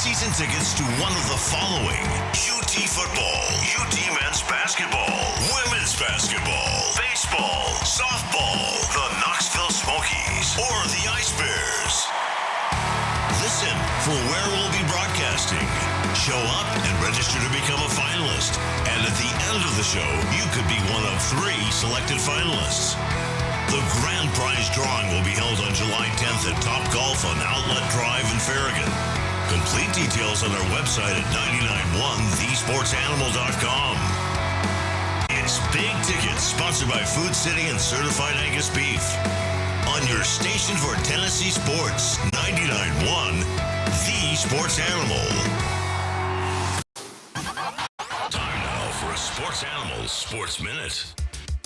season tickets to one of the following: UT football, UT men's basketball, women's basketball, baseball, softball, the Knoxville Smokies, or the Ice Bears. Listen for where we'll be broadcasting. Show up and register to become a finalist. And at the end of the show, you could be one of 3 selected finalists. The grand prize drawing will be held on July 10th at Top Golf on Outlet Drive in Farragut. Complete details on our website at 991thesportsanimal.com. It's Big Tickets, sponsored by Food City and Certified Angus Beef. On your station for Tennessee Sports, 99.1 The Sports Animal. Time now for a Sports Animal Sports Minute.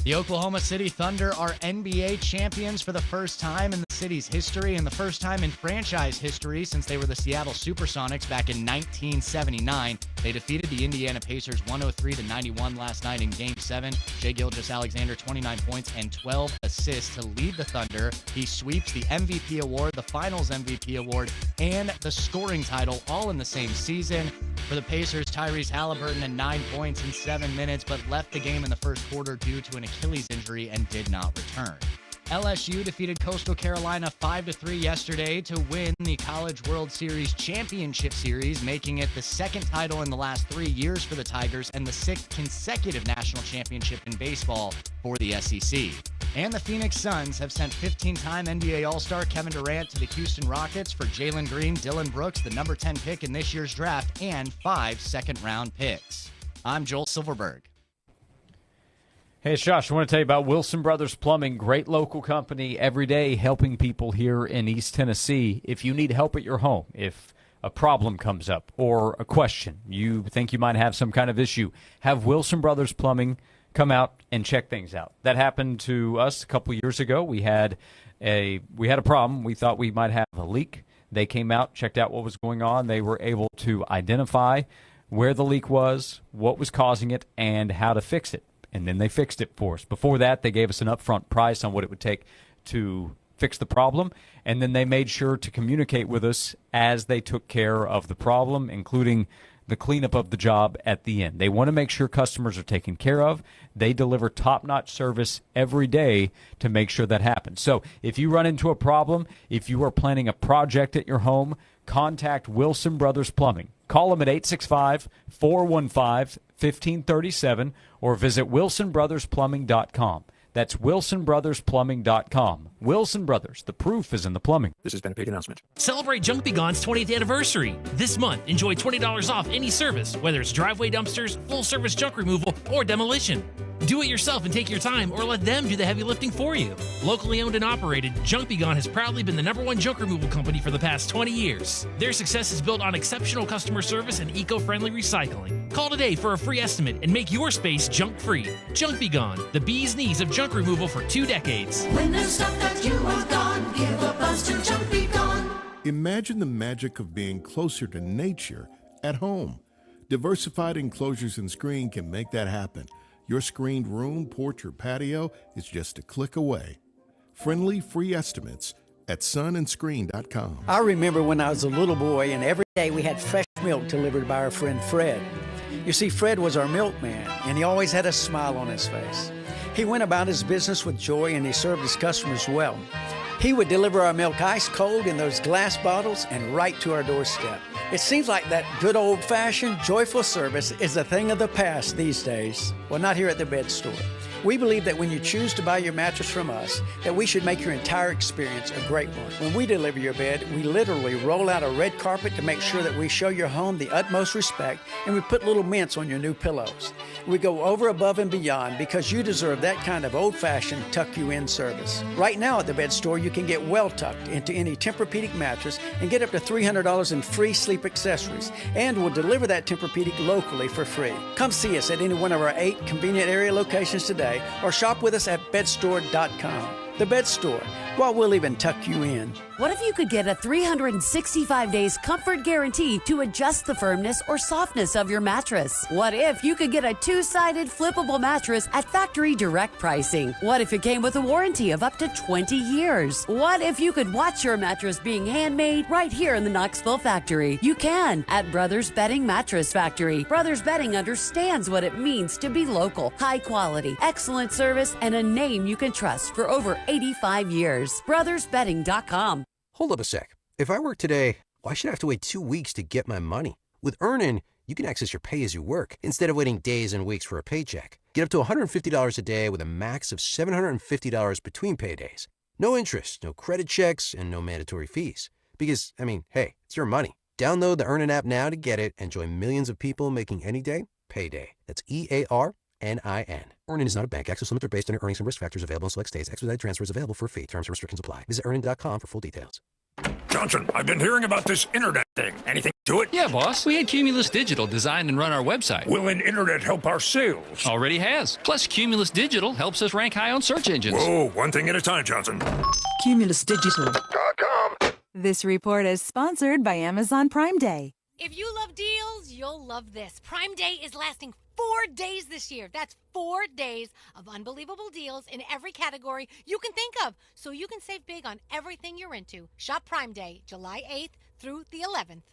The Oklahoma City Thunder are NBA champions for the first time in the city's history and the first time in franchise history since they were the Seattle Supersonics back in 1979. They defeated the Indiana Pacers 103-91 last night in Game 7. Shai Gilgeous-Alexander, 29 points and 12 assists to lead the Thunder. He sweeps the MVP award, the Finals MVP award, and the scoring title all in the same season. For the Pacers, Tyrese Halliburton had 9 points in 7 minutes, but left the game in the first quarter due to an Achilles injury and did not return. LSU defeated Coastal Carolina 5-3 yesterday to win the College World Series Championship Series, making it the second title in the last 3 years for the Tigers and the 6th consecutive national championship in baseball for the SEC. And the Phoenix Suns have sent 15-time NBA All-Star Kevin Durant to the Houston Rockets for Jalen Green, Dylan Brooks, the number 10 pick in this year's draft, and 5 second-round picks. I'm Joel Silverberg. Hey, it's Josh. I want to tell you about Wilson Brothers Plumbing, great local company every day helping people here in East Tennessee. If you need help at your home, if a problem comes up or a question, you think you might have some kind of issue, have Wilson Brothers Plumbing come out and check things out. That happened to us a couple years ago. We had a problem. We thought we might have a leak. They came out, checked out what was going on. They were able to identify where the leak was, what was causing it, and how to fix it. And then they fixed it for us. Before that, they gave us an upfront price on what it would take to fix the problem, and then they made sure to communicate with us as they took care of the problem, including the cleanup of the job at the end. They want to make sure customers are taken care of. They deliver top-notch service every day to make sure that happens. So if you run into a problem, if you are planning a project at your home, contact Wilson Brothers Plumbing. Call them at 865-415-1537 or visit wilsonbrothersplumbing.com. That's wilsonbrothersplumbing.com. Wilson Brothers, the proof is in the plumbing. This has been a paid announcement. Celebrate Junk Be Gone's 20th anniversary. This month, enjoy $20 off any service, whether it's driveway dumpsters, full-service junk removal, or demolition. Do it yourself and take your time, or let them do the heavy lifting for you. Locally owned and operated, Junk Be Gone has proudly been the #1 junk removal company for the past 20 years. Their success is built on exceptional customer service and eco-friendly recycling. Call today for a free estimate and make your space junk-free. Junk Be Gone, the bee's knees of junk removal for 2 decades. When there's stuff that you want gone, give a buzz to Junk Be Gone. Imagine the magic of being closer to nature at home. Diversified Enclosures and Screen can make that happen. Your screened room, porch, or patio is just a click away. Friendly, free estimates at sunandscreen.com. I remember when I was a little boy and every day we had fresh milk delivered by our friend Fred. You see, Fred was our milkman, and he always had a smile on his face. He went about his business with joy, and he served his customers well. He would deliver our milk ice cold in those glass bottles and right to our doorstep. It seems like that good old-fashioned, joyful service is a thing of the past these days. Well, not here at the Bed Store. We believe that when you choose to buy your mattress from us, that we should make your entire experience a great one. When we deliver your bed, we literally roll out a red carpet to make sure that we show your home the utmost respect, and we put little mints on your new pillows. We go over, above, and beyond because you deserve that kind of old-fashioned tuck-you-in service. Right now at the Bed Store, you can get well tucked into any Tempur-Pedic mattress and get up to $300 in free sleep accessories, and we'll deliver that Tempur-Pedic locally for free. Come see us at any one of our 8 convenient area locations today, or shop with us at bedstore.com. The Bed Store, well, we'll even tuck you in. What if you could get a 365 days comfort guarantee to adjust the firmness or softness of your mattress? What if you could get a 2-sided flippable mattress at factory direct pricing? What if it came with a warranty of up to 20 years? What if you could watch your mattress being handmade right here in the Knoxville factory? You can at Brothers Bedding Mattress Factory. Brothers Bedding understands what it means to be local, high quality, excellent service, and a name you can trust for over 85 years. BrothersBedding.com. Hold up a sec. If I work today, why should I have to wait 2 weeks to get my money? With Earnin, you can access your pay as you work instead of waiting days and weeks for a paycheck. Get up to $150 a day with a max of $750 between paydays. No interest, no credit checks, and no mandatory fees. Because, hey, it's your money. Download the Earnin app now to get it and join millions of people making any day payday. That's EARNIN. Earnin is not a bank. Access limits are based on your earnings and risk factors available in select states. Expedited transfer is available for a fee. Terms and restrictions apply. Visit Earnin.com for full details. Johnson, I've been hearing about this internet thing. Anything to it? Yeah, boss. We had Cumulus Digital design and run our website. Will an internet help our sales? Already has. Plus, Cumulus Digital helps us rank high on search engines. Whoa, one thing at a time, Johnson. CumulusDigital.com. This report is sponsored by Amazon Prime Day. If you love deals, you'll love this. Prime Day is lasting 4 days this year. That's 4 days of unbelievable deals in every category you can think of. So you can save big on everything you're into. Shop Prime Day, July 8th through the 11th.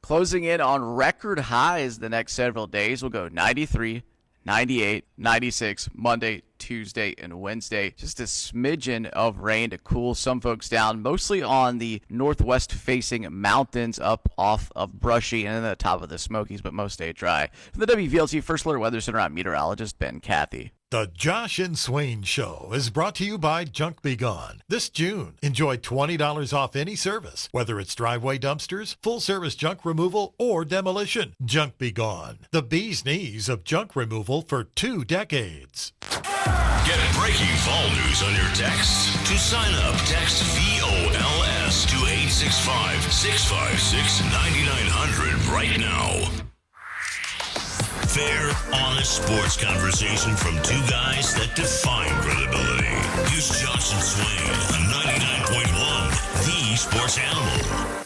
Closing in on record highs the next several days. We'll go 93, 98, 96, Monday, Tuesday, and Wednesday. Just a smidgen of rain to cool some folks down, mostly on the northwest-facing mountains up off of Brushy and then the top of the Smokies, but most stay dry. From the WVLT First Alert Weather Center, I'm meteorologist Ben Cathy. The Josh and Swain Show is brought to you by Junk Be Gone. This June, enjoy $20 off any service, whether it's driveway dumpsters, full-service junk removal, or demolition. Junk Be Gone, the bee's knees of junk removal for 2 decades. Get breaking fall news on your text. To sign up, text VOLS to 865-656-9900 right now. Fair, honest sports conversation from 2 guys that define credibility. Here's Josh and Swain on 99.1, the sports animal.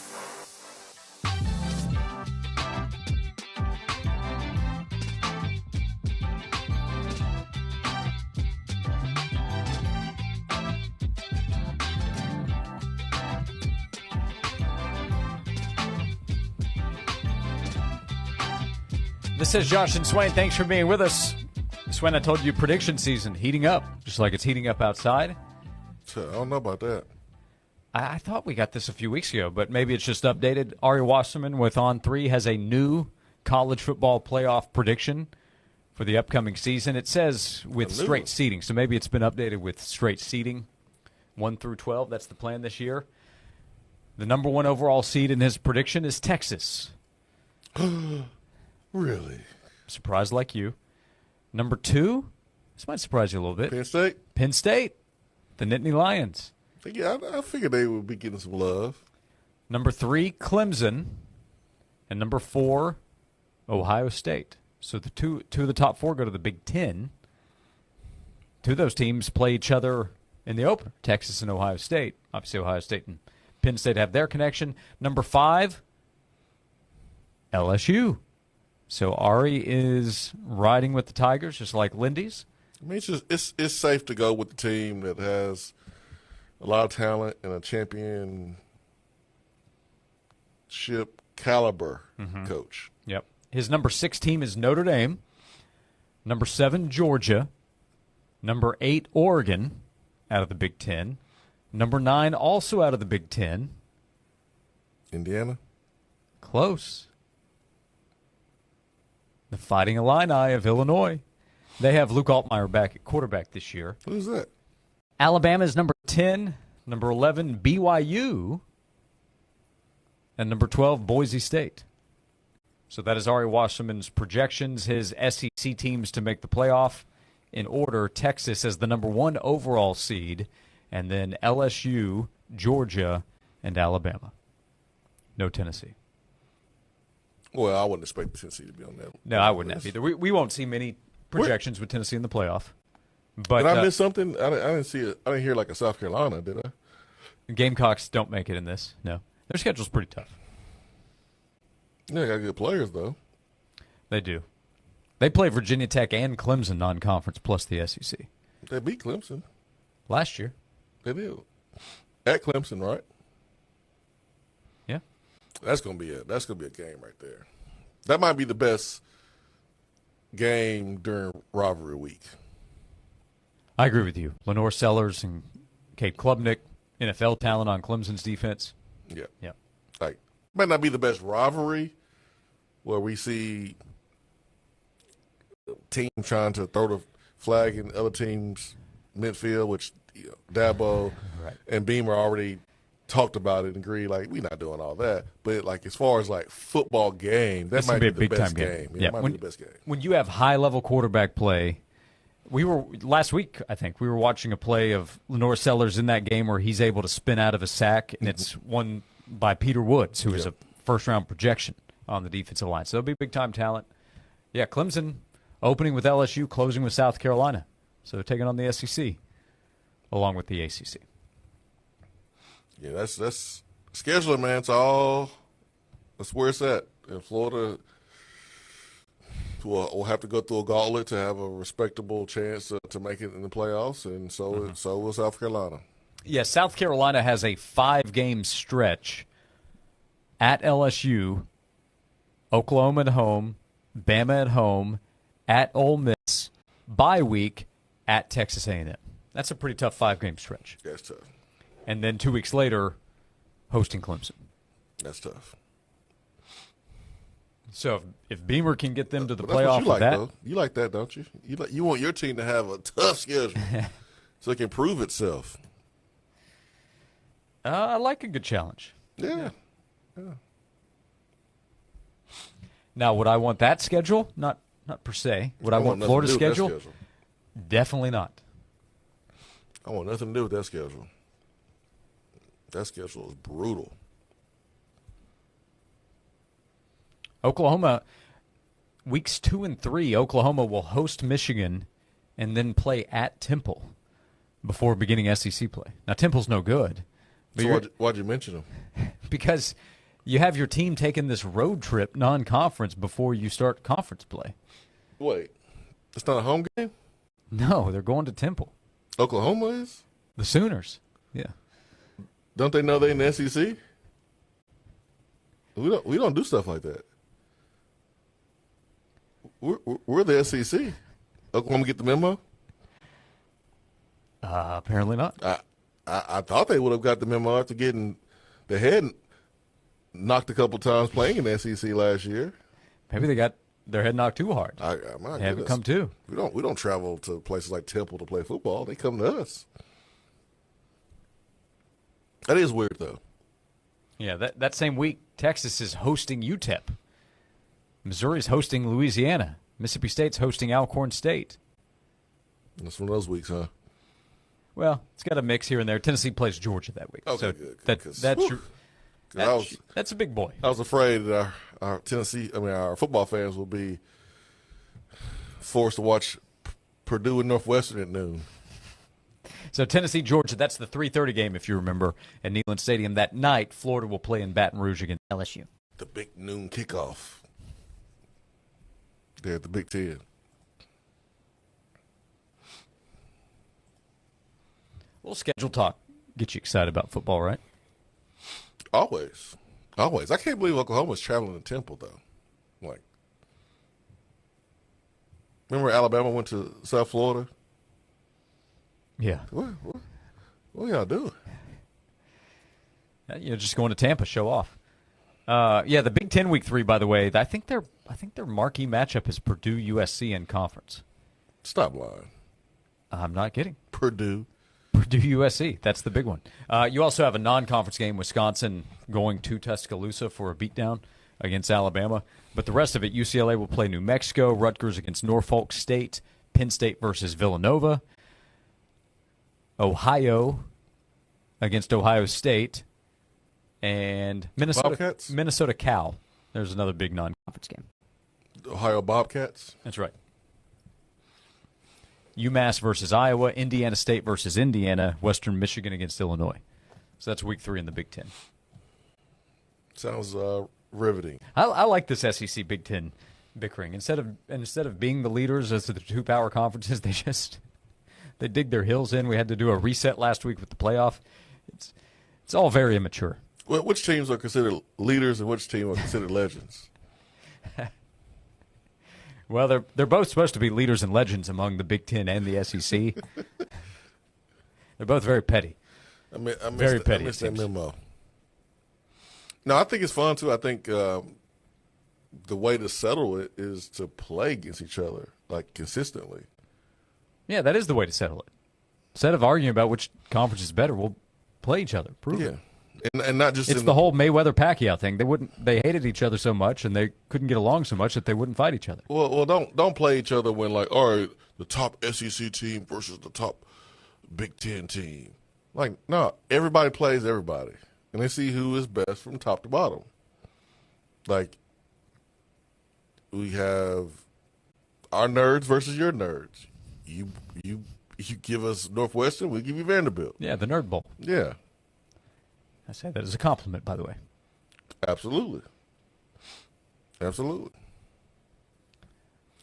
This is Josh and Swain. Thanks for being with us. Swain, I told you prediction season heating up, just like it's heating up outside. I don't know about that. I thought we got this a few weeks ago, but maybe it's just updated. Ari Wasserman with On 3 has a new college football playoff prediction for the upcoming season. It says with straight seeding, so maybe it's been updated with straight seeding, 1 through 12. That's the plan this year. The number 1 overall seed in his prediction is Texas. Really? Surprised like you. Number 2, this might surprise you a little bit. Penn State? Penn State, the Nittany Lions. Yeah, I figured they would be getting some love. Number 3, Clemson. And number 4, Ohio State. So the two of the top 4 go to the Big Ten. 2 of those teams play each other in the opener, Texas and Ohio State. Obviously, Ohio State and Penn State have their connection. Number 5, LSU. So Ari is riding with the Tigers, just like Lindy's. I mean, it's safe to go with the team that has a lot of talent and a championship caliber coach. Yep. His number 6 team is Notre Dame. Number 7, Georgia. Number 8, Oregon, out of the Big Ten. Number 9, also out of the Big Ten. Indiana? Close. The Fighting Illini of Illinois. They have Luke Altmaier back at quarterback this year. Who's that? Alabama is number 10. Number 11, BYU. And number 12, Boise State. So that is Ari Wasserman's projections, his SEC teams to make the playoff. In order, Texas as the number 1 overall seed, and then LSU, Georgia, and Alabama. No Tennessee. Well, I wouldn't expect Tennessee to be on that. No, I wouldn't have either. We won't see many projections with Tennessee in the playoff. But did I miss something? I didn't see it. I didn't hear like a South Carolina, did I? Gamecocks don't make it in this. No, their schedule's pretty tough. Yeah, they got good players though. They do. They play Virginia Tech and Clemson non-conference plus the SEC. They beat Clemson last year. They did at Clemson, right? Yeah, that's gonna be a game right there. That might be the best game during rivalry week. I agree with you. Lenore Sellers and Kate Klubnik, NFL talent on Clemson's defense. Yeah. Like, might not be the best rivalry where we see team trying to throw the flag in other teams' midfield, which Dabo and Beamer already talked about it and agreed, like, we're not doing all that. But, like, as far as, like, football game, that might be the best game. Yeah, it might be the best game. When you have high-level quarterback play, last week, I think, we were watching a play of Lenore Sellers in that game where he's able to spin out of a sack, and it's won by Peter Woods, who is a first-round projection on the defensive line. So it'll be big-time talent. Yeah, Clemson opening with LSU, closing with South Carolina. So taking on the SEC along with the ACC. Yeah, that's scheduling, man. That's where it's at. In Florida, we'll have to go through a gauntlet to have a respectable chance to make it in the playoffs, and so will South Carolina. Yeah, South Carolina has a 5-game stretch at LSU, Oklahoma at home, Bama at home, at Ole Miss, bye week at Texas A&M. That's a pretty tough 5-game stretch. That's tough. And then 2 weeks later, hosting Clemson. That's tough. So if Beamer can get them to the But that's playoff what you like, that, though. You like that, don't you? You want your team to have a tough schedule so it can prove itself. I like a good challenge. Yeah. Now, would I want that schedule? Not per se. Would I want Florida's schedule? Definitely not. I want nothing to do with that schedule. That schedule is brutal. Oklahoma, weeks 2 and 3, Oklahoma will host Michigan and then play at Temple before beginning SEC play. Now, Temple's no good. So why'd you mention them? Because you have your team taking this road trip non-conference before you start conference play. Wait, it's not a home game? No, they're going to Temple. Oklahoma is? The Sooners, yeah. Don't they know they're in the SEC? We don't do stuff like that. We're the SEC. Oklahoma get the memo? Apparently not. I thought they would have got the memo after getting their head knocked a couple times playing in the SEC last year. Maybe they got their head knocked too hard. They haven't come to. We don't travel to places like Temple to play football. They come to us. That is weird, though. Yeah, that same week, Texas is hosting UTEP. Missouri's hosting Louisiana. Mississippi State's hosting Alcorn State. That's one of those weeks, huh? Well, it's got a mix here and there. Tennessee plays Georgia that week. Okay, so good. That's a big boy. I was afraid that our football fans will be forced to watch Purdue and Northwestern at noon. So Tennessee, Georgia, that's the 3:30 game, if you remember, at Neyland Stadium. That night, Florida will play in Baton Rouge against LSU. The big noon kickoff. There at the Big Ten. Well, schedule talk. Get you excited about football, right? Always. I can't believe Oklahoma's traveling to Temple, though. Like, remember Alabama went to South Florida? Yeah. What y'all doing? Just going to Tampa, show off. The Big Ten Week 3, by the way, I think their marquee matchup is Purdue USC in conference. Stop lying. I'm not kidding. Purdue USC. That's the big one. You also have a non-conference game, Wisconsin going to Tuscaloosa for a beatdown against Alabama. But the rest of it, UCLA will play New Mexico, Rutgers against Norfolk State, Penn State versus Villanova, Ohio against Ohio State, and Minnesota Cal. There's another big non-conference game. Ohio Bobcats? That's right. UMass versus Iowa, Indiana State versus Indiana, Western Michigan against Illinois. So that's week 3 in the Big Ten. Sounds riveting. I like this SEC Big Ten bickering. Instead of being the leaders as to the 2 power conferences, they dig their heels in. We had to do a reset last week with the playoff. It's all very immature. Well, which teams are considered leaders and which team are considered legends? Well, they're both supposed to be leaders and legends among the Big Ten and the SEC. They're both very petty. I missed that memo. No, I think it's fun too. I think the way to settle it is to play against each other like consistently. Yeah, that is the way to settle it. Instead of arguing about which conference is better, we'll play each other. Prove it. And not just it's the whole Mayweather-Pacquiao thing. They hated each other so much and they couldn't get along so much that they wouldn't fight each other. Well, don't play each other when like, all right, the top SEC team versus the top Big Ten team. Like, no, everybody plays everybody, and they see who is best from top to bottom. Like, we have our nerds versus your nerds. You give us Northwestern, we give you Vanderbilt. Yeah, the Nerd Bowl. Yeah. I say that as a compliment, by the way. Absolutely.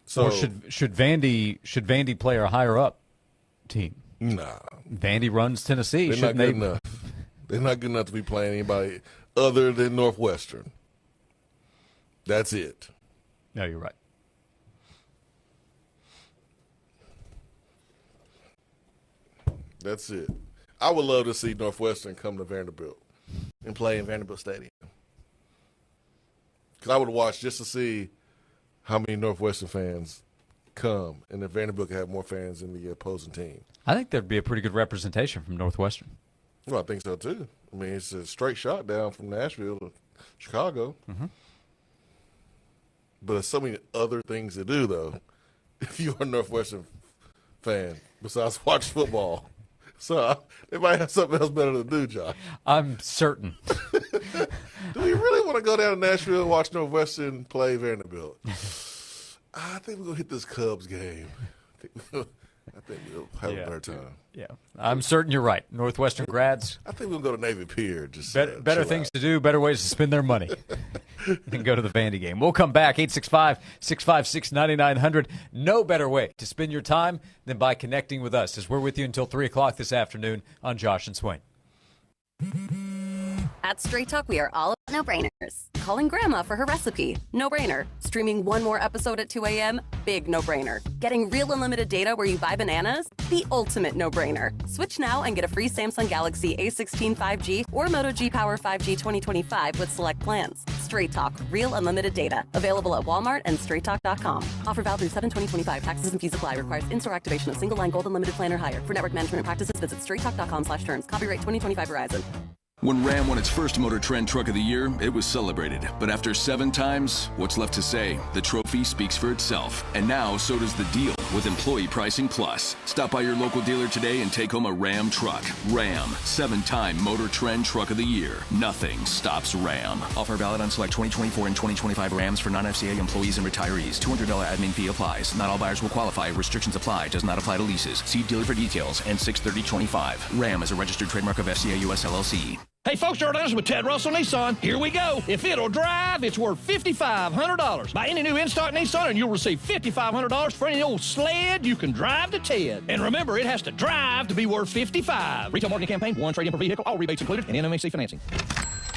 So or should Vandy play our higher up team? Nah. Vandy runs Tennessee. They're not good enough. They're not good enough to be playing anybody other than Northwestern. That's it. No, you're right. That's it. I would love to see Northwestern come to Vanderbilt and play in Vanderbilt Stadium. Because I would watch just to see how many Northwestern fans come, and if Vanderbilt could have more fans in the opposing team. I think there'd be a pretty good representation from Northwestern. Well, I think so, too. I mean, it's a straight shot down from Nashville to Chicago. Mm-hmm. But there's so many other things to do, though, if you're a Northwestern fan, besides watch football. So they might have something else better to do, Josh. I'm certain. Do we really want to go down to Nashville and watch Northwestern play Vanderbilt? I think we're going to hit this Cubs game. I think we'll have a better time. Yeah, I'm certain you're right. Northwestern grads. I think we'll go to Navy Pier. Just better things to do, better ways to spend their money than go to the Vandy game. We'll come back, 865-656-9900. No better way to spend your time than by connecting with us, as we're with you until 3 o'clock this afternoon on Josh and Swain. At Straight Talk, we are all about no-brainers. Calling Grandma for her recipe, no-brainer. Streaming one more episode at 2 a.m., big no-brainer. Getting real unlimited data where you buy bananas, the ultimate no-brainer. Switch now and get a free Samsung Galaxy A16 5G or Moto G Power 5G 2025 with select plans. Straight Talk, real unlimited data. Available at Walmart and straighttalk.com. Offer valid through 7/20/25. Taxes and fees apply. Requires in-store activation of single line gold unlimited plan or higher. For network management and practices, visit straighttalk.com/terms. Copyright 2025 Verizon. When Ram won its first Motor Trend Truck of the Year, it was celebrated. But after 7 times, what's left to say? The trophy speaks for itself. And now, so does the deal with Employee Pricing Plus. Stop by your local dealer today and take home a Ram truck. Ram, 7-time Motor Trend Truck of the Year. Nothing stops Ram. Offer valid on select 2024 and 2025 Rams for non-FCA employees and retirees. $200 admin fee applies. Not all buyers will qualify. Restrictions apply. Does not apply to leases. See dealer for details. And 6/30/25. Ram is a registered trademark of FCA US LLC. Hey folks, George Anderson with Ted Russell Nissan. Here we go. If it'll drive, it's worth $5,500. Buy any new in-stock Nissan and you'll receive $5,500 for any old sled you can drive to Ted. And remember, it has to drive to be worth $55,000. Retail marketing campaign, 1 trade-in per vehicle, all rebates included, and NMHC financing.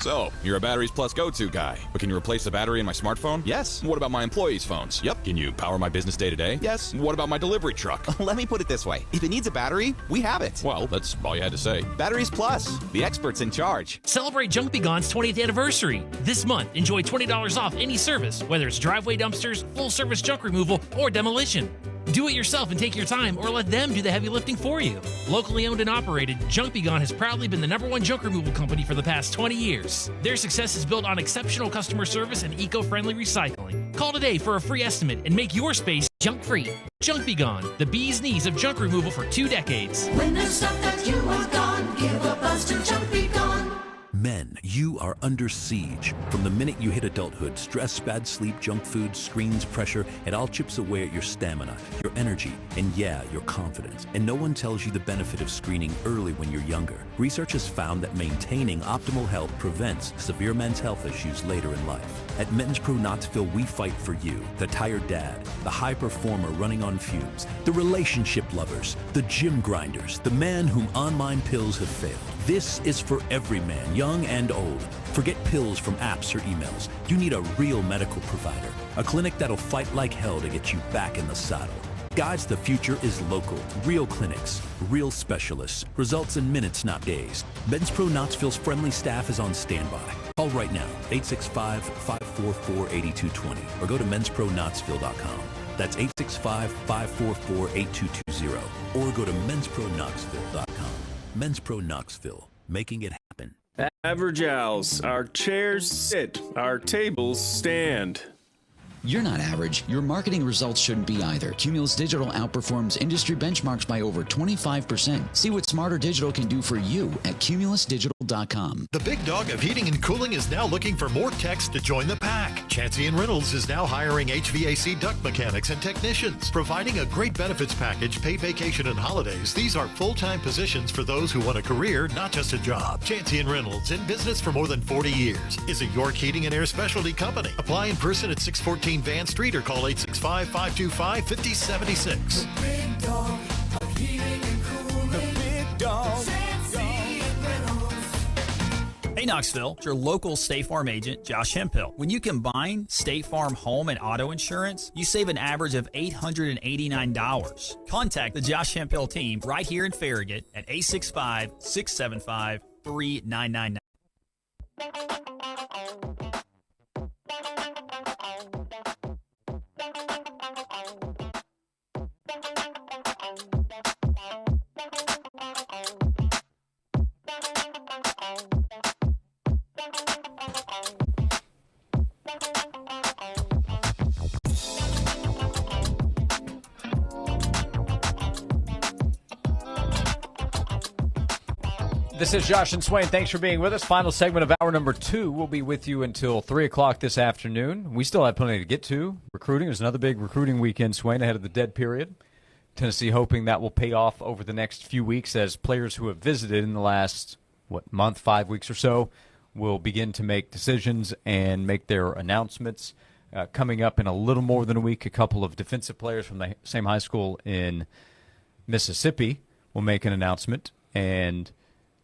So, you're a Batteries Plus go-to guy. But can you replace the battery in my smartphone? Yes. What about my employees' phones? Yep. Can you power my business day-to-day? Yes. What about my delivery truck? Let me put it this way. If it needs a battery, we have it. Well, that's all you had to say. Batteries Plus, the experts in charge. Celebrate Junk Be Gone's 20th anniversary. This month, enjoy $20 off any service, whether it's driveway dumpsters, full-service junk removal, or demolition. Do it yourself and take your time, or let them do the heavy lifting for you. Locally owned and operated, Junk Be Gone has proudly been the #1 junk removal company for the past 20 years. Their success is built on exceptional customer service and eco-friendly recycling. Call today for a free estimate and make your space junk-free. Junk Be Gone, the bee's knees of junk removal for 2 decades. When there's stuff that you want gone, give a buzz to Junk Be Gone. Men, you are under siege. From the minute you hit adulthood, stress, bad sleep, junk food, screens, pressure, it all chips away at your stamina, your energy, and yeah, your confidence. And no one tells you the benefit of screening early when you're younger. Research has found that maintaining optimal health prevents severe men's health issues later in life. At Men's Pro Knoxville, we fight for you, the tired dad, the high performer running on fumes, the relationship lovers, the gym grinders, the man whom online pills have failed. This is for every man, young and old. Forget pills from apps or emails. You need a real medical provider, a clinic that'll fight like hell to get you back in the saddle. Guys, the future is local. Real clinics, real specialists. Results in minutes, not days. Men's Pro Knoxville's friendly staff is on standby. Call right now, 865-544-8220, or go to menspronknoxville.com. That's 865-544-8220, or go to menspronknoxville.com. Men's Pro Knoxville, making it happen. Average Owls, our chairs sit, our tables stand. You're not average. Your marketing results shouldn't be either. Cumulus Digital outperforms industry benchmarks by over 25%. See what Smarter Digital can do for you at cumulusdigital.com. The big dog of heating and cooling is now looking for more techs to join the pack. Chancey & Reynolds is now hiring HVAC duct mechanics and technicians, providing a great benefits package, paid vacation and holidays. These are full-time positions for those who want a career, not just a job. Chancey & Reynolds, in business for more than 40 years, is a York Heating and Air specialty company. Apply in person at 614 Van Street or call 865-525-5076. The big dog of heating and cooling. The big dog. Chancey & Reynolds. Hey Knoxville, it's your local State Farm agent, Josh Hemphill. When you combine State Farm home and auto insurance, you save an average of $889. Contact the Josh Hemphill team right here in Farragut at 865-675-3999. This is Josh and Swain. Thanks for being with us. Final segment of hour number 2. We'll be with you until 3 o'clock this afternoon. We still have plenty to get to. Recruiting. There's another big recruiting weekend, Swain, ahead of the dead period. Tennessee hoping that will pay off over the next few weeks as players who have visited in the last, month, 5 weeks or so, will begin to make decisions and make their announcements. Coming up in a little more than a week, a couple of defensive players from the same high school in Mississippi will make an announcement, and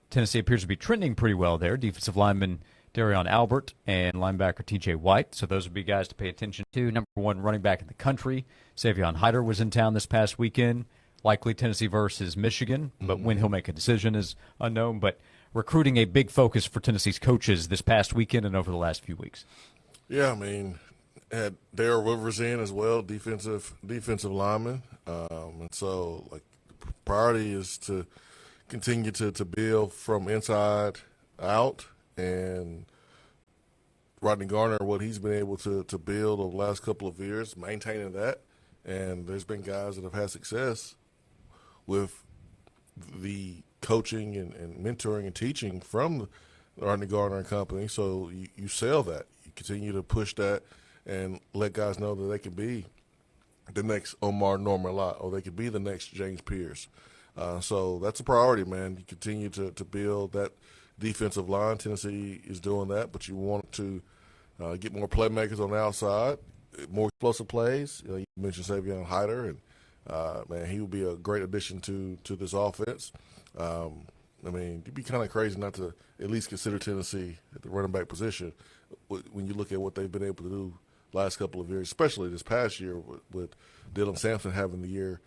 Tennessee appears to be trending pretty well there. Defensive lineman Darion Albert and linebacker T.J. White. So those would be guys to pay attention to. Number 1 running back in the country, Savion Hyder, was in town this past weekend. Likely Tennessee versus Michigan, but when he'll make a decision is unknown. But recruiting a big focus for Tennessee's coaches this past weekend and over the last few weeks. Yeah, I mean, had Darrell Rivers in as well, defensive lineman. And so, the priority is to continue to build from inside out, and Rodney Garner, what he's been able to build over the last couple of years, maintaining that. And there's been guys that have had success with the coaching and mentoring and teaching from the Rodney Garner and company. So you sell that. You continue to push that and let guys know that they can be the next Omar Norman Lott, or they could be the next James Pierce. So that's a priority, man. You continue to build that defensive line. Tennessee is doing that, but you want to get more playmakers on the outside, more explosive plays. You mentioned Savion Hyder, and man, he would be a great addition to this offense. I mean, it'd be kind of crazy not to at least consider Tennessee at the running back position when you look at what they've been able to do last couple of years, especially this past year with Dylan Sampson having the year,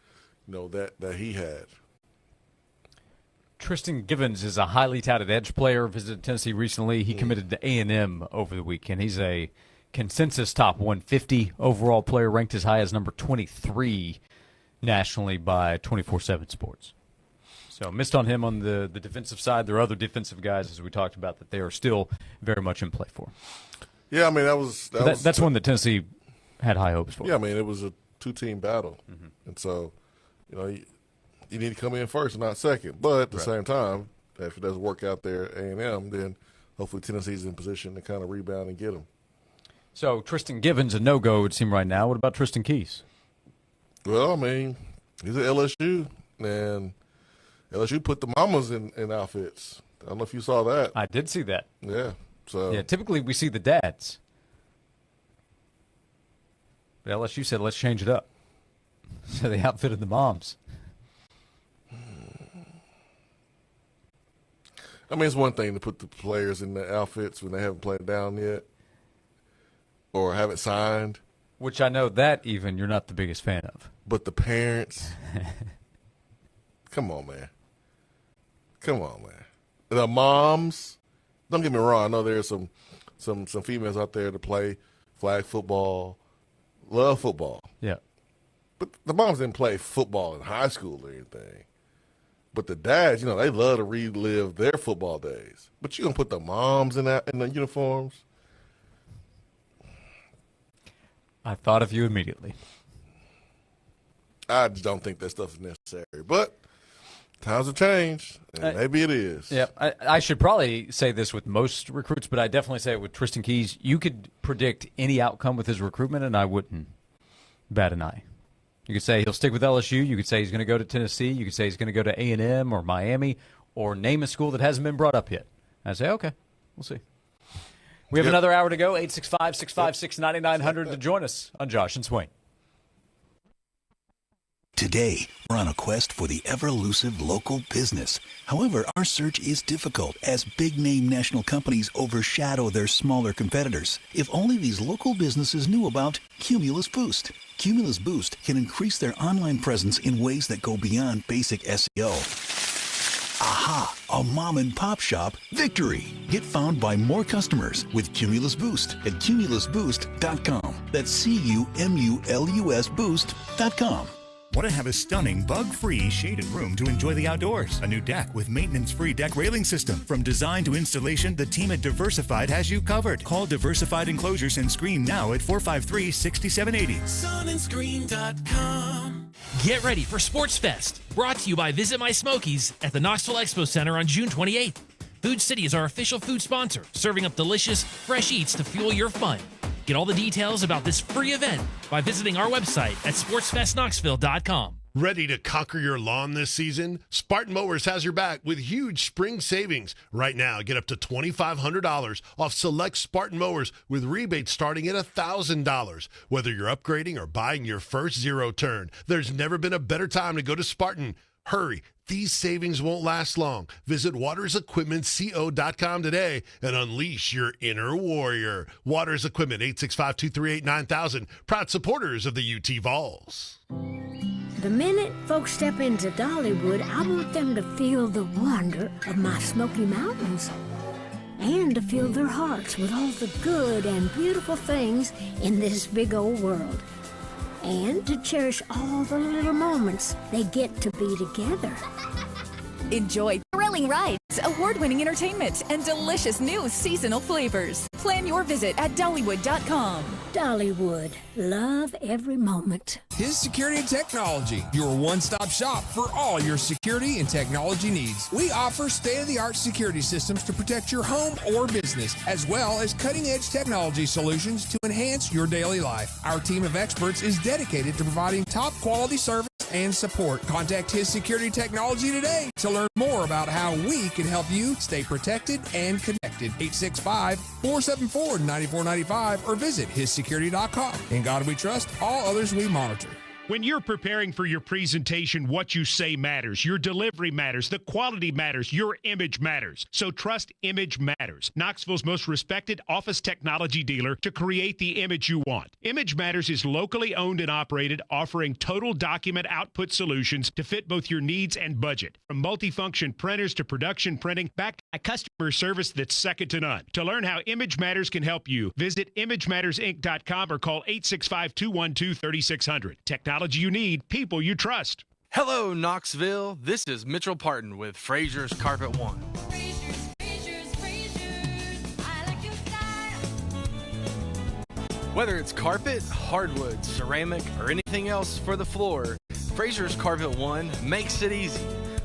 that he had. Tristan Givens is a highly touted edge player. Visited Tennessee recently. He committed to A&M over the weekend. He's a consensus top 150 overall player, ranked as high as number 23 nationally by 24/7 Sports. So missed on him on the defensive side. There are other defensive guys, as we talked about, that they are still very much in play for. Yeah, I mean, that's one that Tennessee had high hopes for. Yeah, I mean, it was a two-team battle. Mm-hmm. And so, you need to come in first and not second. But at the same time, if it doesn't work out there at A&M, then hopefully Tennessee's in position to kind of rebound and get them. So Tristan Givens, a no-go, it would seem right now. What about Tristan Keys? Well, I mean, he's at LSU, and LSU put the mamas in outfits. I don't know if you saw that. I did see that. Yeah. So yeah, typically we see the dads. But LSU said, let's change it up. So they outfitted the moms. I mean, it's one thing to put the players in the outfits when they haven't played down yet or haven't signed. Which I know that even you're not the biggest fan of. But the parents, come on, man. Come on, man. The moms, don't get me wrong. I know there's some females out there to play flag football, love football. Yeah. But the moms didn't play football in high school or anything. But the dads, you know, they love to relive their football days. But you gonna put the moms in the uniforms? I thought of you immediately. I just don't think that stuff is necessary. But times have changed, and maybe it is. Yeah, I should probably say this with most recruits, but I definitely say it with Tristan Keys. You could predict any outcome with his recruitment, and I wouldn't bat an eye. You could say he'll stick with LSU. You could say he's going to go to Tennessee. You could say he's going to go to A&M or Miami, or name a school that hasn't been brought up yet. I say, okay, we'll see. We have another hour to go, 865-656-9900 to join us on Josh and Swain. Today, we're on a quest for the ever-elusive local business. However, our search is difficult as big-name national companies overshadow their smaller competitors. If only these local businesses knew about Cumulus Boost. Cumulus Boost can increase their online presence in ways that go beyond basic SEO. Aha! A mom-and-pop shop victory! Get found by more customers with Cumulus Boost at cumulusboost.com. That's CUMULUS Boost.com. Want to have a stunning, bug-free, shaded room to enjoy the outdoors? A new deck with maintenance-free deck railing system. From design to installation, the team at Diversified has you covered. Call Diversified Enclosures and screen now at 453-6780. Sunandscreen.com. Get ready for Sports Fest, brought to you by Visit My Smokies at the Knoxville Expo Center on June 28th. Food City is our official food sponsor, serving up delicious, fresh eats to fuel your fun. Get all the details about this free event by visiting our website at sportsfestknoxville.com. Ready to conquer your lawn this season? Spartan Mowers has your back with huge spring savings. Right now, get up to $2,500 off select Spartan Mowers with rebates starting at $1,000. Whether you're upgrading or buying your first zero turn, there's never been a better time to go to Spartan. Hurry. These savings won't last long. Visit watersequipmentco.com today and unleash your inner warrior. Waters Equipment, 865-238-9000. Proud supporters of the UT Vols. The minute folks step into Dollywood, I want them to feel the wonder of my Smoky Mountains and to fill their hearts with all the good and beautiful things in this big old world. And to cherish all the little moments they get to be together. Enjoy thrilling rides, award-winning entertainment, and delicious new seasonal flavors. Plan your visit at Dollywood.com. Dollywood. Love every moment. His Security and Technology, your one-stop shop for all your security and technology needs. We offer state-of-the-art security systems to protect your home or business, as well as cutting-edge technology solutions to enhance your daily life. Our team of experts is dedicated to providing top-quality service and support. Contact His Security Technology today to learn more about how we can help you stay protected and connected. 865-474-9495 or visit hissecurity.com. In God we trust, all others we monitor. When you're preparing for your presentation, what you say matters. Your delivery matters. The quality matters. Your image matters. So trust Image Matters, Knoxville's most respected office technology dealer to create the image you want. Image Matters is locally owned and operated, offering total document output solutions to fit both your needs and budget. From multifunction printers to production printing, back to a customer service that's second to none. To learn how Image Matters can help you, visit ImageMattersInc.com or call 865-212-3600. Technology you need, people you trust. Hello, Knoxville. This is Mitchell Parton with Fraser's Carpet One. Whether it's carpet, hardwood, ceramic, or anything else for the floor, Fraser's Carpet One makes it easy.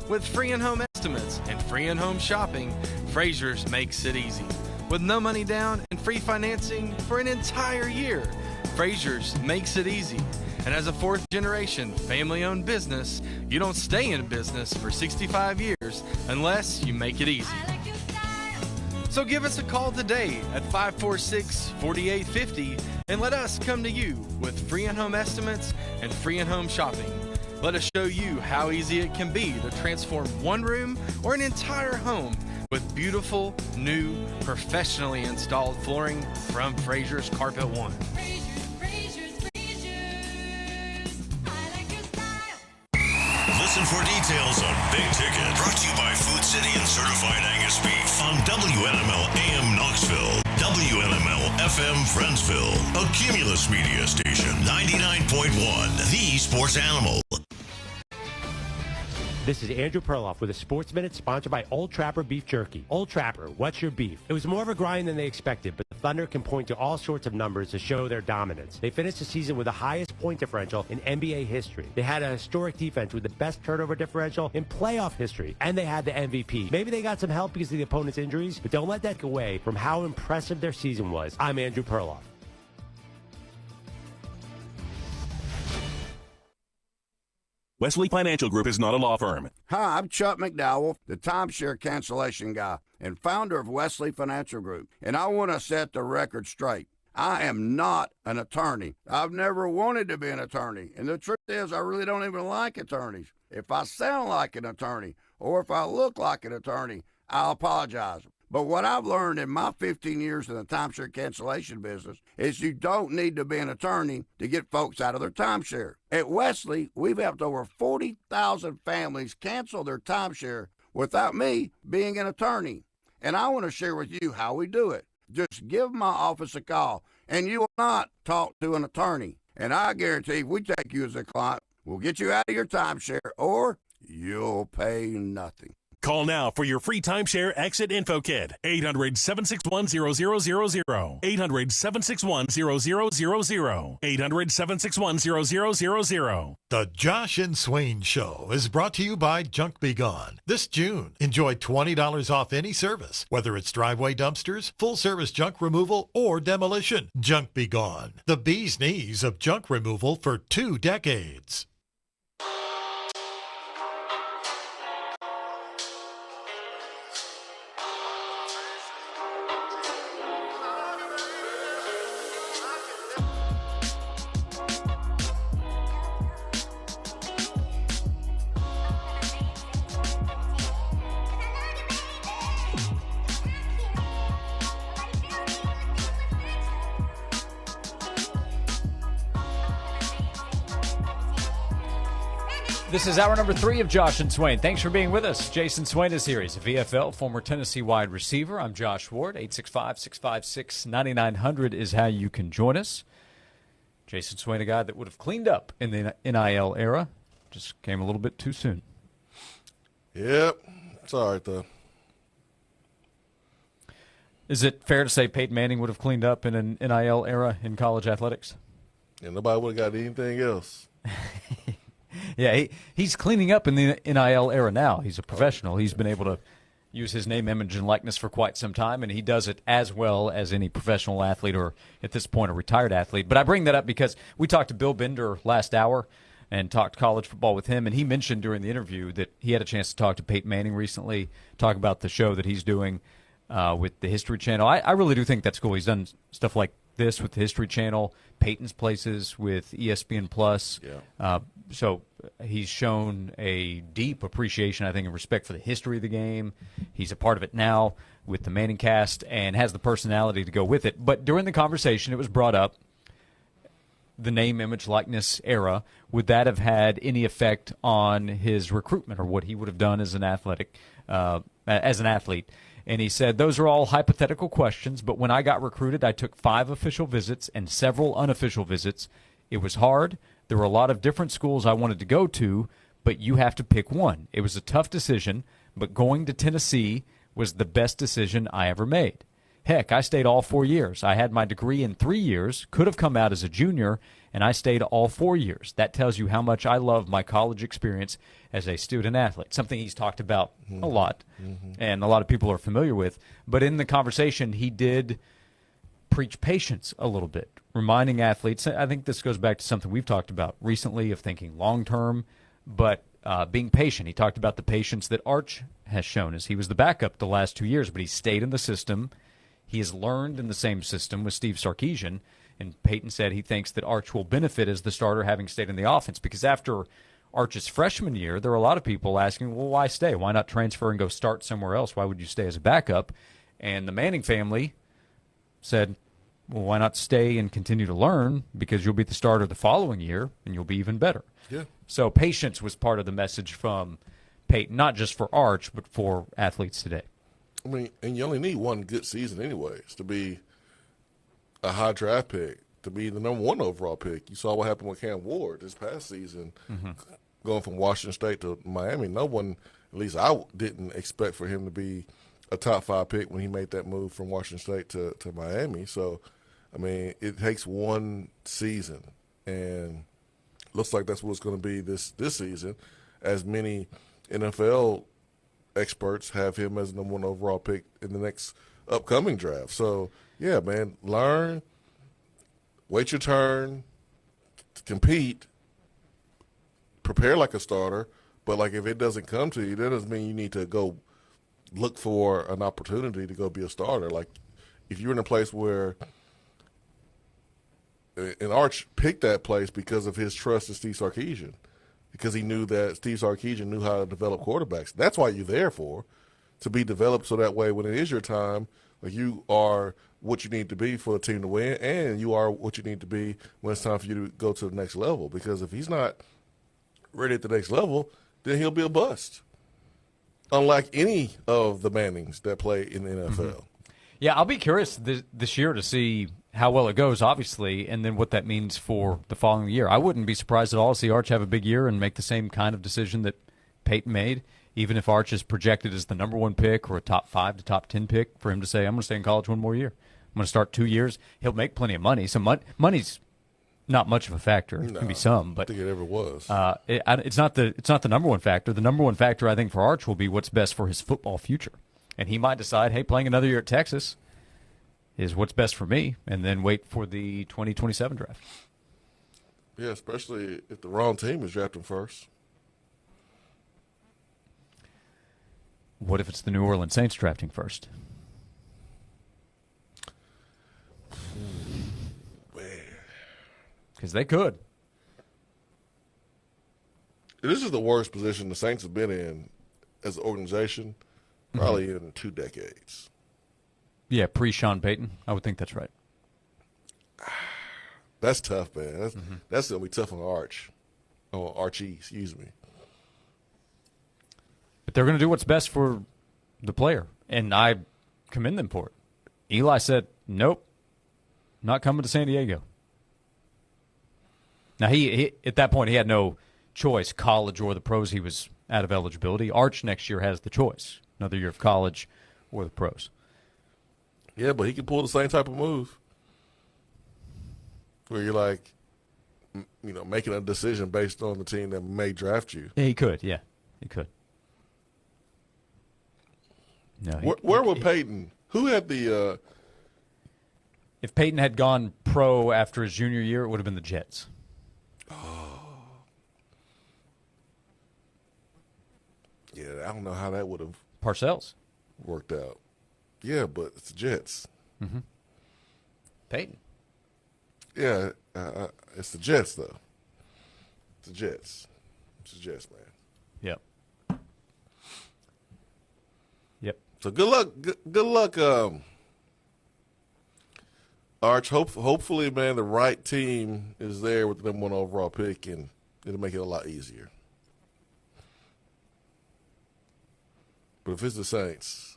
With free in-home estimates and free in-home shopping, Frazier's makes it easy. With no money down and free financing for an entire year, Frazier's makes it easy. And as a fourth-generation family-owned business, you don't stay in business for 65 years unless you make it easy. So give us a call today at 546-4850 and let us come to you with free in-home estimates and free in-home shopping. Let us show you how easy it can be to transform one room or an entire home with beautiful, new, professionally installed flooring from Frazier's Carpet One. Listen for details on Big Ticket. Brought to you by Food City and Certified Angus Beef on WNML AM Knoxville, WNML FM Friendsville, a Cumulus media station, 99.1, the sports animal. This is Andrew Perloff with a Sports Minute sponsored by Old Trapper Beef Jerky. Old Trapper, what's your beef? It was more of a grind than they expected, but the Thunder can point to all sorts of numbers to show their dominance. They finished the season with the highest point differential in NBA history. They had a historic defense with the best turnover differential in playoff history, and they had the MVP. Maybe they got some help because of the opponent's injuries, but don't let that get away from how impressive their season was. I'm Andrew Perloff. Wesley Financial Group is not a law firm. Hi, I'm Chuck McDowell, the timeshare cancellation guy and founder of Wesley Financial Group, and I want to set the record straight. I am not an attorney. I've never wanted to be an attorney, and the truth is I really don't even like attorneys. If I sound like an attorney or if I look like an attorney, I'll apologize. But what I've learned in my 15 years in the timeshare cancellation business is you don't need to be an attorney to get folks out of their timeshare. At Wesley, we've helped over 40,000 families cancel their timeshare without me being an attorney. And I want to share with you how we do it. Just give my office a call, and you will not talk to an attorney. And I guarantee if we take you as a client, we'll get you out of your timeshare, or you'll pay nothing. Call now for your free timeshare exit info kit. 800-761-0000. 800-761-0000. 800-761-0000. The Josh and Swain Show is brought to you by Junk Be Gone. This June, enjoy $20 off any service, whether it's driveway dumpsters, full-service junk removal, or demolition. Junk Be Gone, the bee's knees of junk removal for 2 decades. This is hour number 3 of Josh and Swain. Thanks for being with us. Jason Swain is here. He's a VFL, former Tennessee wide receiver. I'm Josh Ward. 865-656-9900 is how you can join us. Jason Swain, a guy that would have cleaned up in the NIL era, just came a little bit too soon. Yep. It's all right, though. Is it fair to say Peyton Manning would have cleaned up in an NIL era in college athletics? And nobody would have got anything else. Yeah, he's cleaning up in the NIL era now. He's a professional. He's been able to use his name, image, and likeness for quite some time, and he does it as well as any professional athlete or, at this point, a retired athlete. But I bring that up because we talked to Bill Bender last hour and talked college football with him, and he mentioned during the interview that he had a chance to talk to Peyton Manning recently, talk about the show that he's doing with the History Channel. I really do think that's cool. He's done stuff like this with the History Channel, Peyton's Places with ESPN Plus. Yeah. So he's shown a deep appreciation, I think, and respect for the history of the game. He's a part of it now with the Manning cast and has the personality to go with it. But during the conversation, it was brought up, the name, image, likeness era. Would that have had any effect on his recruitment or what he would have done as an athlete? And he said, those are all hypothetical questions, but when I got recruited, I took 5 official visits and several unofficial visits. It was hard. There were a lot of different schools I wanted to go to, but you have to pick one. It was a tough decision, but going to Tennessee was the best decision I ever made. Heck, I stayed all 4 years. I had my degree in 3 years, could have come out as a junior, and I stayed all 4 years. That tells you how much I love my college experience as a student athlete, something he's talked about a lot and a lot of people are familiar with. But in the conversation, he did preach patience a little bit, reminding athletes. I think this goes back to something we've talked about recently of thinking long-term, but being patient. He talked about the patience that Arch has shown as he was the backup the last 2 years, but he stayed in the system. He has learned in the same system with Steve Sarkisian, and Peyton said he thinks that Arch will benefit as the starter having stayed in the offense because after Arch's freshman year, there were a lot of people asking, well, why stay? Why not transfer and go start somewhere else? Why would you stay as a backup? And the Manning family said, well, why not stay and continue to learn because you'll be the starter the following year and you'll be even better. Yeah. So patience was part of the message from Peyton, not just for Arch, but for athletes today. I mean, and you only need one good season anyways to be a high draft pick, to be the number 1 overall pick. You saw what happened with Cam Ward this past season, going from Washington State to Miami. No one, at least I didn't expect for him to be a top 5 pick when he made that move from Washington State to Miami. So, I mean, it takes one season, and looks like that's what it's going to be this season, as many NFL experts have him as the number 1 overall pick in the next upcoming draft. So, yeah, man, learn, wait your turn, compete, prepare like a starter. But, like, if it doesn't come to you, that doesn't mean you need to go look for an opportunity to go be a starter. Like, if you're in a place where – and Arch picked that place because of his trust in Steve Sarkisian, because he knew that Steve Sarkisian knew how to develop quarterbacks. That's why you're there for, to be developed so that way when it is your time, like you are what you need to be for the team to win, and you are what you need to be when it's time for you to go to the next level. Because if he's not ready at the next level, then he'll be a bust, unlike any of the Mannings that play in the NFL. Yeah, I'll be curious this year to see how well it goes, obviously, and then what that means for the following year. I wouldn't be surprised at all to see Arch have a big year and make the same kind of decision that Peyton made, even if Arch is projected as the number 1 pick or a top 5 to top 10 pick, for him to say, I'm going to stay in college 1 more year. I'm going to start 2 years. He'll make plenty of money. So money's not much of a factor. It can be some, but I think it ever was. It's not the number 1 factor. The number 1 factor, I think, for Arch will be what's best for his football future. And he might decide, hey, playing another year at Texas is what's best for me, and then wait for the 2027 draft. Yeah, especially if the wrong team is drafting first. What if it's the New Orleans Saints drafting first? Because they could. This is the worst position the Saints have been in as an organization probably in 2 decades. Yeah, pre-Sean Payton. I would think that's right. That's tough, man. That's going to be tough on Arch. Oh, Archie, excuse me. But they're going to do what's best for the player, and I commend them for it. Eli said, nope, not coming to San Diego. Now, he at that point, he had no choice, college or the pros. He was out of eligibility. Arch next year has the choice, another year of college or the pros. Yeah, but he can pull the same type of move where you're like, making a decision based on the team that may draft you. Yeah, he could. Yeah, he could. No, where would Peyton? Who had the? If Peyton had gone pro after his junior year, it would have been the Jets. Yeah, I don't know how that would have Parcells worked out. Yeah, but it's the Jets. Mm-hmm. Peyton. Yeah, it's the Jets, though. It's the Jets. It's the Jets, man. Yep. Yep. So good luck. Good luck, Arch. Hopefully, man, the right team is there with the number 1 overall pick, and it'll make it a lot easier. But if it's the Saints,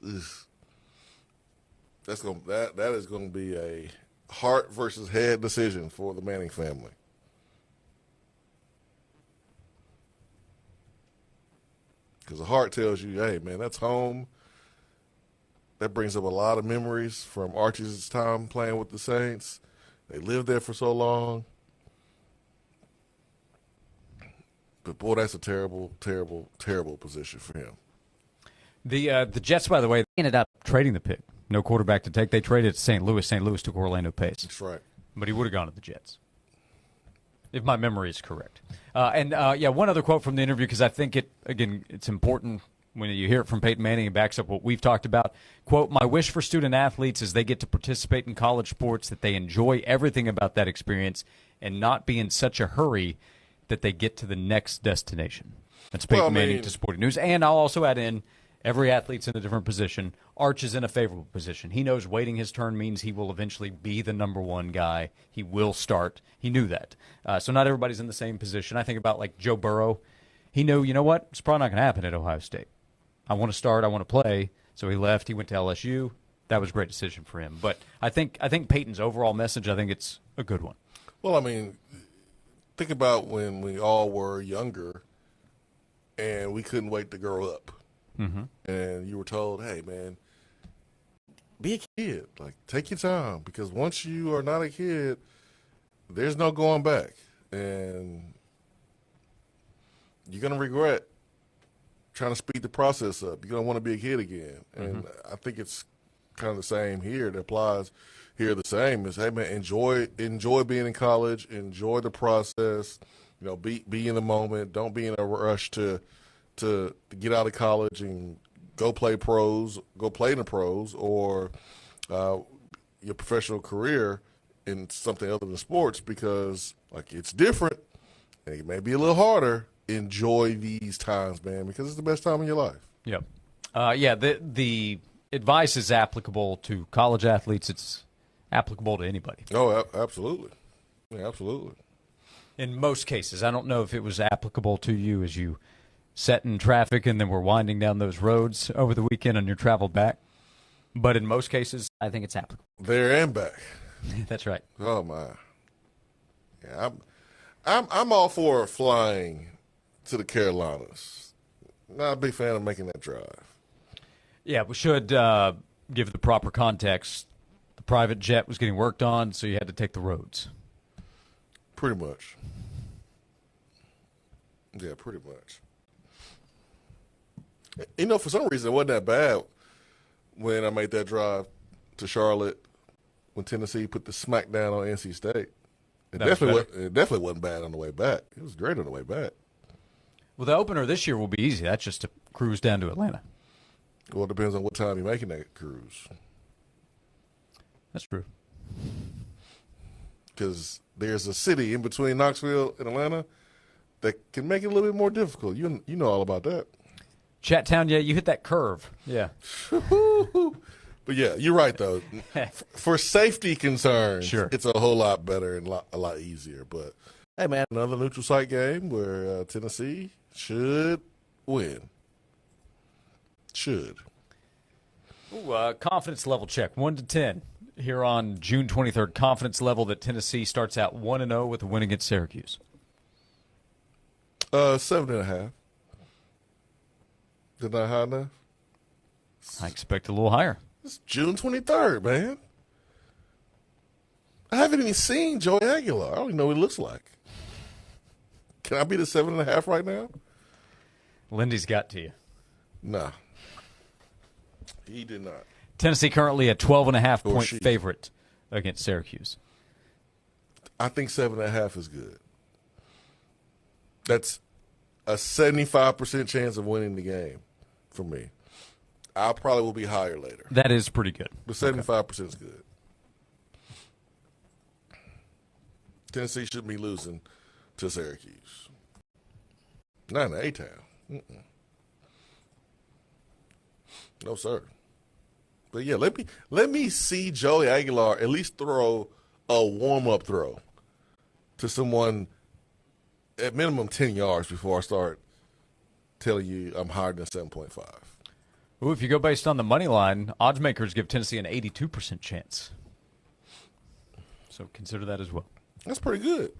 that is going to be a heart versus head decision for the Manning family. Because the heart tells you, hey, man, that's home. that brings up a lot of memories from Archie's time playing with the Saints. They lived there for so long. But, boy, that's a terrible, terrible, terrible position for him. The Jets, by the way, ended up trading the pick. No quarterback to take. They traded to St. Louis. St. Louis took Orlando Pace. That's right. But he would have gone to the Jets, if my memory is correct. One other quote from the interview, because I think it's important when you hear it from Peyton Manning and backs up what we've talked about. Quote, "My wish for student athletes is they get to participate in college sports, that they enjoy everything about that experience and not be in such a hurry that they get to the next destination." That's Peyton Manning to Sporting News. And I'll also add in, every athlete's in a different position. Arch is in a favorable position. He knows waiting his turn means he will eventually be the number one guy. He will start. He knew that. So not everybody's in the same position. I think about like Joe Burrow. He knew, you know what? It's probably not going to happen at Ohio State. I want to start. I want to play. So he left. He went to LSU. That was a great decision for him. But I think Peyton's overall message, I think it's a good one. Well, I mean, think about when we all were younger and we couldn't wait to grow up. Mm-hmm. And you were told, hey, man, be a kid. Like, take your time, because once you are not a kid, there's no going back. And you're going to regret trying to speed the process up. You're going to want to be a kid again. And I think it's kind of the same here. It applies here the same. Is, hey, man, enjoy being in college. Enjoy the process. You know, be in the moment. Don't be in a rush to get out of college and go play in the pros, or your professional career in something other than sports, because like it's different and it may be a little harder. Enjoy these times, man, because it's the best time of your life. Yep. The advice is applicable to college athletes. It's applicable to anybody. Oh, absolutely. Yeah, absolutely. In most cases. I don't know if it was applicable to you as you sat in traffic and then were winding down those roads over the weekend on your travel back. But in most cases, I think it's applicable. There and back. That's right. Oh, my. Yeah, I'm all for flying to the Carolinas. Not a big fan of making that drive. Yeah, we should give the proper context. The private jet was getting worked on, so you had to take the roads. Pretty much. Yeah, pretty much. You know, for some reason, it wasn't that bad when I made that drive to Charlotte when Tennessee put the smack down on NC State. It definitely wasn't bad on the way back. It was great on the way back. Well, the opener this year will be easy. That's just to cruise down to Atlanta. Well, it depends on what time you're making that cruise. That's true. Because there's a city in between Knoxville and Atlanta that can make it a little bit more difficult. You know all about that. Chattown, yeah, you hit that curve. Yeah. But, yeah, you're right, though. For safety concerns, sure, it's a whole lot better and a lot easier. But, hey, man, another neutral site game where Tennessee should win. Should. Ooh, confidence level check, 1 to 10. Here on June 23rd, confidence level that Tennessee starts out 1-0 with a win against Syracuse. 7.5. Is that high enough? I expect a little higher. It's June 23rd, man. I haven't even seen Joey Aguilar. I don't even know what he looks like. Can I be the 7.5 right now? Lindy's got to you. Nah. He did not. Tennessee currently a 12.5-point favorite against Syracuse. I think 7.5 is good. That's a 75% chance of winning the game for me. I probably will be higher later. That is pretty good. But 75% is good. Tennessee shouldn't be losing to Syracuse. Not in A-Town. No, sir. But, yeah, let me see Joey Aguilar at least throw a warm-up throw to someone at minimum 10 yards before I start telling you I'm higher than 7.5. Ooh, if you go based on the money line, odds makers give Tennessee an 82% chance. So consider that as well. That's pretty good.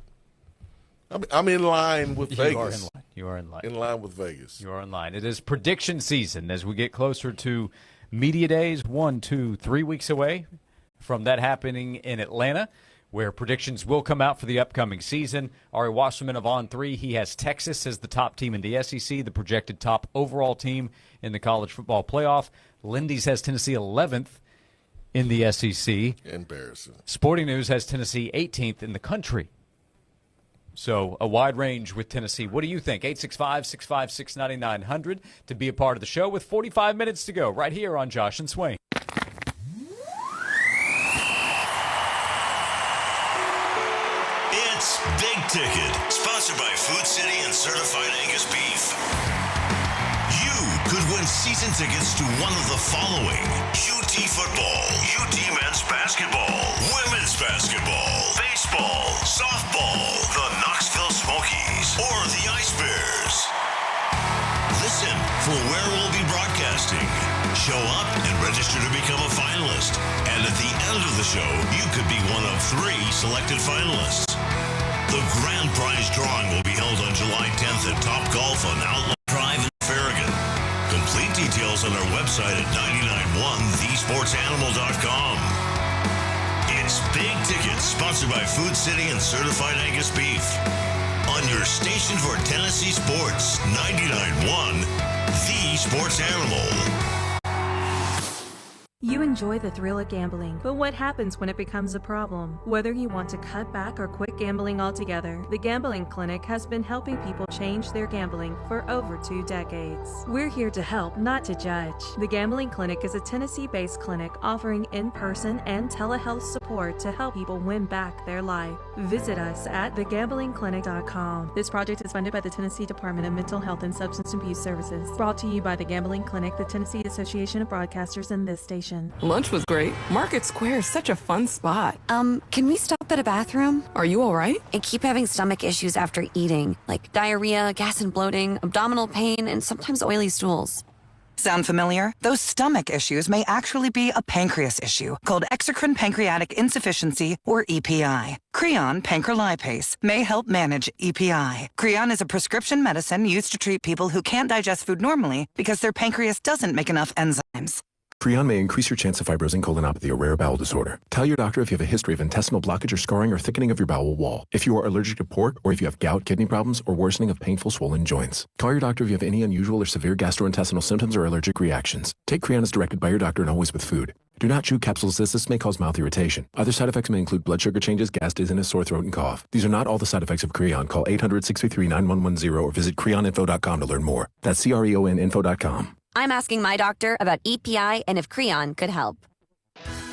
I'm in line with Vegas. You are in line. You are in line. In line with Vegas. You are in line. It is prediction season as we get closer to Media Days, 1, 2, 3 weeks away from that happening in Atlanta, where predictions will come out for the upcoming season. Ari Wasserman of On3, he has Texas as the top team in the SEC, the projected top overall team in the college football playoff. Lindy's has Tennessee 11th in the SEC. Embarrassing. Sporting News has Tennessee 18th in the country. So a wide range with Tennessee. What do you think? 865-656-9900 to be a part of the show with 45 minutes to go right here on Josh and Swain. It's Big Ticket, sponsored by Food City and Certified Angus Beef. You could win season tickets to one of the following: UT football, UT men's basketball, women's basketball, baseball, softball, the Knoxville Smokies, or the Ice Bears. Listen for where we'll be broadcasting. Show up and register to become a finalist. And at the end of the show, you could be one of 3 selected finalists. The grand prize drawing will be held on July 10th at Top Golf on Outlaw Drive in Farragut. Complete details on our website at 991thesportsanimal.com. It's Big Ticket, sponsored by Food City and Certified Angus Beef. On your station for Tennessee sports, 99.1 The Sports Animal. You enjoy the thrill of gambling, but what happens when it becomes a problem? Whether you want to cut back or quit gambling altogether, the Gambling Clinic has been helping people change their gambling for over 2 decades. We're here to help, not to judge. The Gambling Clinic is a Tennessee-based clinic offering in-person and telehealth support to help people win back their life. Visit us at thegamblingclinic.com. This project is funded by the Tennessee Department of Mental Health and Substance Abuse Services. Brought to you by the Gambling Clinic, the Tennessee Association of Broadcasters, and this station. Lunch was great. Market Square is such a fun spot. Can we stop at a bathroom? Are you all right? I keep having stomach issues after eating, like diarrhea, gas and bloating, abdominal pain, and sometimes oily stools. Sound familiar? Those stomach issues may actually be a pancreas issue called exocrine pancreatic insufficiency, or EPI. Creon pancrelipase may help manage EPI. Creon is a prescription medicine used to treat people who can't digest food normally because their pancreas doesn't make enough enzymes. Creon may increase your chance of fibrosing colonopathy, a rare bowel disorder. Tell your doctor if you have a history of intestinal blockage or scarring or thickening of your bowel wall, if you are allergic to pork, or if you have gout, kidney problems, or worsening of painful swollen joints. Call your doctor if you have any unusual or severe gastrointestinal symptoms or allergic reactions. Take Creon as directed by your doctor and always with food. Do not chew capsules as this may cause mouth irritation. Other side effects may include blood sugar changes, gas, dizziness, sore throat, and cough. These are not all the side effects of Creon. Call 800-633-9110 or visit creoninfo.com to learn more. That's CREONinfo.com. I'm asking my doctor about EPI and if Creon could help.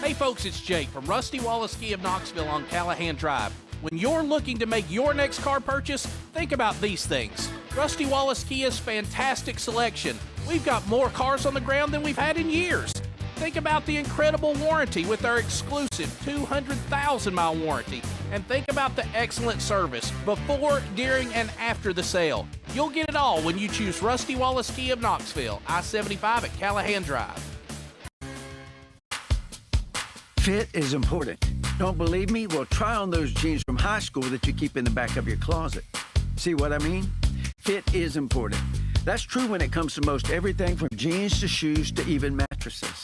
Hey folks, it's Jake from Rusty Wallace Kia of Knoxville on Callahan Drive. When you're looking to make your next car purchase, think about these things. Rusty Wallace Kia's fantastic selection. We've got more cars on the ground than we've had in years. Think about the incredible warranty with our exclusive 200,000-mile warranty. And think about the excellent service before, during, and after the sale. You'll get it all when you choose Rusty Wallace Kia of Knoxville, I-75 at Callahan Drive. Fit is important. Don't believe me? Well, try on those jeans from high school that you keep in the back of your closet. See what I mean? Fit is important. That's true when it comes to most everything from jeans to shoes to even mattresses.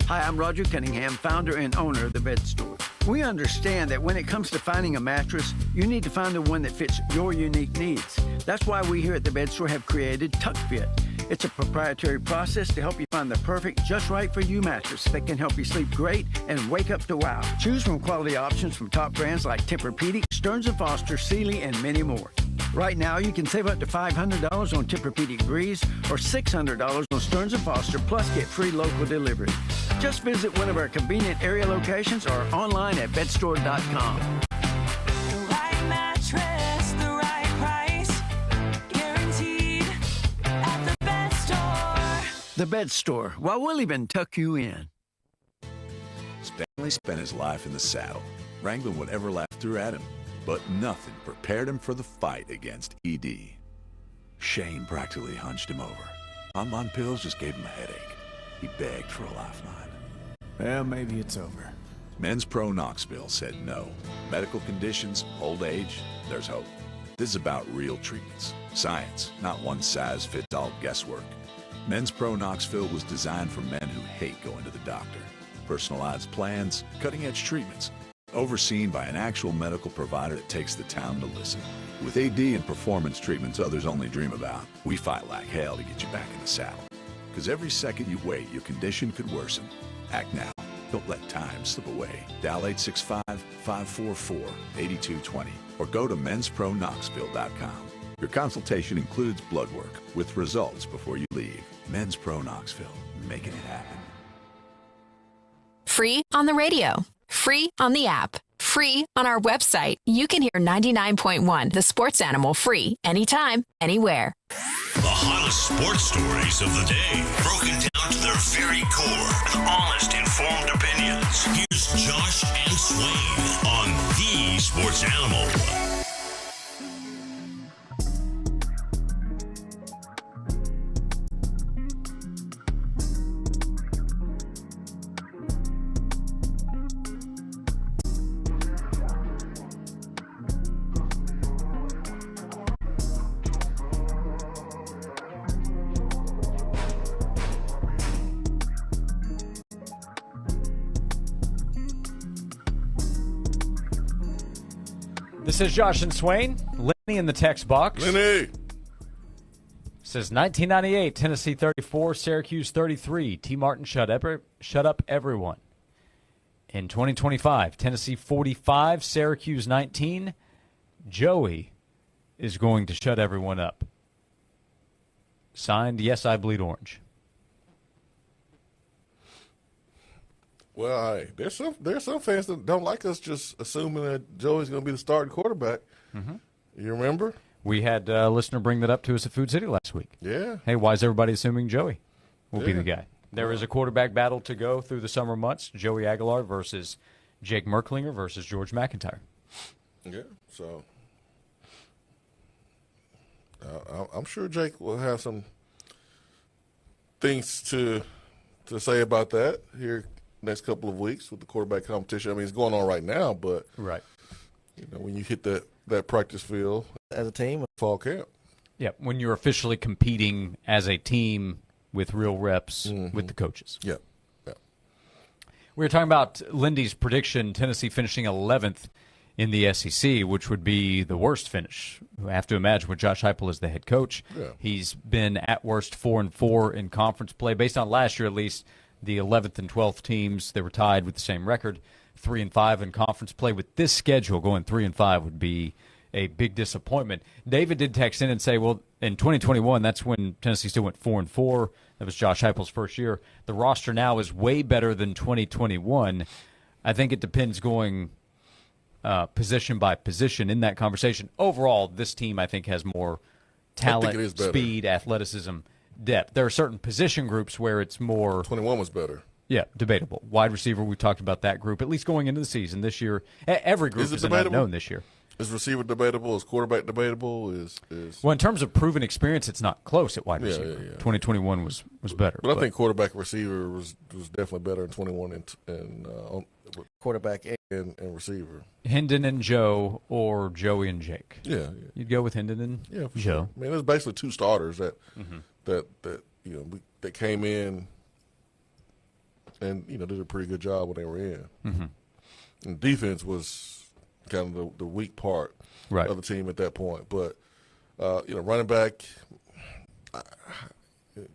Hi, I'm Roger Cunningham, founder and owner of The Bed Store. We understand that when it comes to finding a mattress, you need to find the one that fits your unique needs. That's why we here at The Bed Store have created Tuck Fit. It's a proprietary process to help you find the perfect, just right for you mattress that can help you sleep great and wake up to wow. Choose from quality options from top brands like Tempur-Pedic, Stearns & Foster, Sealy, and many more. Right now, you can save up to $500 on Tempur-Pedic Breeze or $600 on Stearns & Foster, plus get free local delivery. Just visit one of our convenient area locations or online at bedstore.com. The right mattress, the right price, guaranteed at the Bed Store. The Bed Store. Well, we'll even tuck you in. Stanley spent his life in the saddle, wrangling whatever life threw at him, but nothing prepared him for the fight against ED. Shane practically hunched him over. Online pills just gave him a headache. He begged for a lifeline. Well, maybe it's over. Men's Pro Knoxville said no. Medical conditions, old age, there's hope. This is about real treatments. Science, not one-size-fits-all guesswork. Men's Pro Knoxville was designed for men who hate going to the doctor. Personalized plans, cutting-edge treatments, overseen by an actual medical provider that takes the time to listen. With AD and performance treatments others only dream about, we fight like hell to get you back in the saddle. Because every second you wait, your condition could worsen. Act now. Don't let time slip away. Dial 865-544-8220 or go to menspronknoxville.com. Your consultation includes blood work with results before you leave. Men's Pro Knoxville, making it happen. Free on the radio. Free on the app. Free on our website. You can hear 99.1 The Sports Animal free anytime, anywhere. The hottest sports stories of the day, broken down to their very core with honest, informed opinions. Here's Josh and Swain on The Sports Animal. This is Josh and Swain. Lenny in the text box. Lenny! Says 1998, Tennessee 34, Syracuse 33. T. Martin shut up everyone. In 2025, Tennessee 45, Syracuse 19. Joey is going to shut everyone up. Signed, Yes, I Bleed Orange. Well, there's some fans that don't like us just assuming that Joey's going to be the starting quarterback. Mm-hmm. You remember? We had a listener bring that up to us at Food City last week. Yeah. Hey, why is everybody assuming Joey will be Yeah. the guy? There is a quarterback battle to go through the summer months. Joey Aguilar versus Jake Merklinger versus George McIntyre. Yeah, so I'm sure Jake will have some things to say about that here next couple of weeks with the quarterback competition. I mean, it's going on right now, but right, when you hit that practice field as a team, fall camp. Yeah, when you're officially competing as a team with real reps with the coaches. Yeah. We were talking about Lindy's prediction, Tennessee finishing 11th in the SEC, which would be the worst finish. I have to imagine with Josh Heupel as the head coach. Yeah. He's been at worst 4-4 in conference play. Based on last year, at least, the 11th and 12th teams, they were tied with the same record, 3-5 in conference play. With this schedule, going 3-5 would be a big disappointment. David did text in and say, well, in 2021, that's when Tennessee still went 4-4. That was Josh Heupel's first year. The roster now is way better than 2021. I think it depends going position by position in that conversation. Overall, this team, I think, has more talent, speed, athleticism, depth. There are certain position groups where it's more. 21 was better. Yeah, debatable. Wide receiver, we talked about that group, at least going into the season this year. Every group is an unknown this year. Is receiver debatable? Is quarterback debatable? Is Well, in terms of proven experience, it's not close at wide receiver. Yeah. 2021 was better. But I think quarterback receiver was definitely better in 21 and quarterback and receiver. Hendon and Joe or Joey and Jake. Yeah. You'd go with Hendon and Joe. Sure. I mean, there's basically two starters that that came in and did a pretty good job when they were in. Mm-hmm. And defense was kind of the weak part of the team at that point. But running back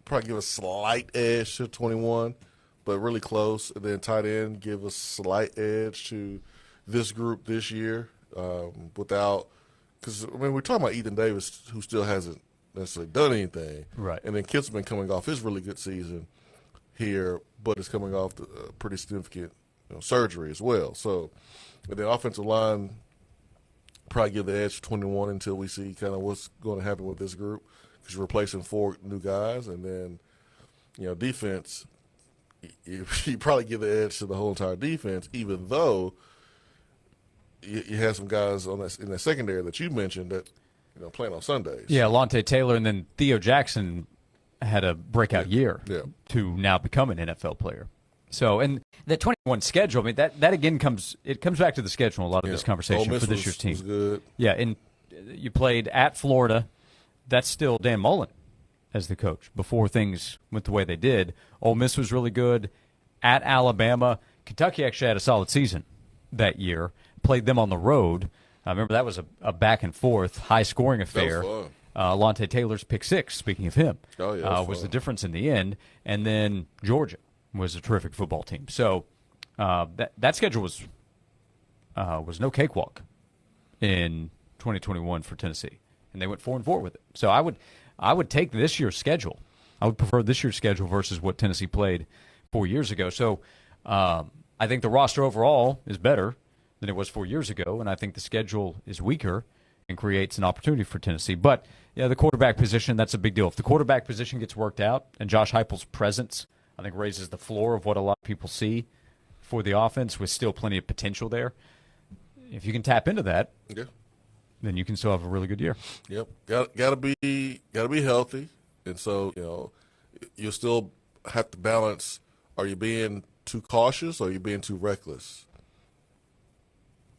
probably give a slight edge to 21, but really close. And then tight end give a slight edge to this group this year because we're talking about Ethan Davis, who still hasn't necessarily done anything. Right. And then Kitt's been coming off his really good season here, but is coming off the pretty significant surgery as well. So, and then offensive line probably give the edge to 21 until we see kind of what's going to happen with this group, because you're replacing 4 new guys. And then, defense, you probably give the edge to the whole entire defense, even though you have some guys in that secondary that you mentioned that playing on Sundays. Yeah, Lante Taylor, and then Theo Jackson had a breakout year to now become an NFL player. So, and the 21 schedule, I mean, that again comes back to the schedule, a lot of this conversation for this year's team. Was good. Yeah, and you played at Florida. That's still Dan Mullen as the coach before things went the way they did. Ole Miss was really good at Alabama. Kentucky actually had a solid season that year. Played them on the road. I remember that was a back-and-forth, high-scoring affair. Alontae Taylor's pick six, speaking of him, was the difference in the end. And then Georgia was a terrific football team. So that schedule was no cakewalk in 2021 for Tennessee, and they went 4-4 with it. So I would take this year's schedule. I would prefer this year's schedule versus what Tennessee played 4 years ago. So I think the roster overall is better than it was 4 years ago, and I think the schedule is weaker and creates an opportunity for Tennessee. But yeah, the quarterback position, that's a big deal. If the quarterback position gets worked out and Josh Heupel's presence, I think, raises the floor of what a lot of people see for the offense with still plenty of potential there. If you can tap into that, then you can still have a really good year. Yep, gotta be healthy, and so you'll still have to balance. Are you being too cautious, or are you being too reckless?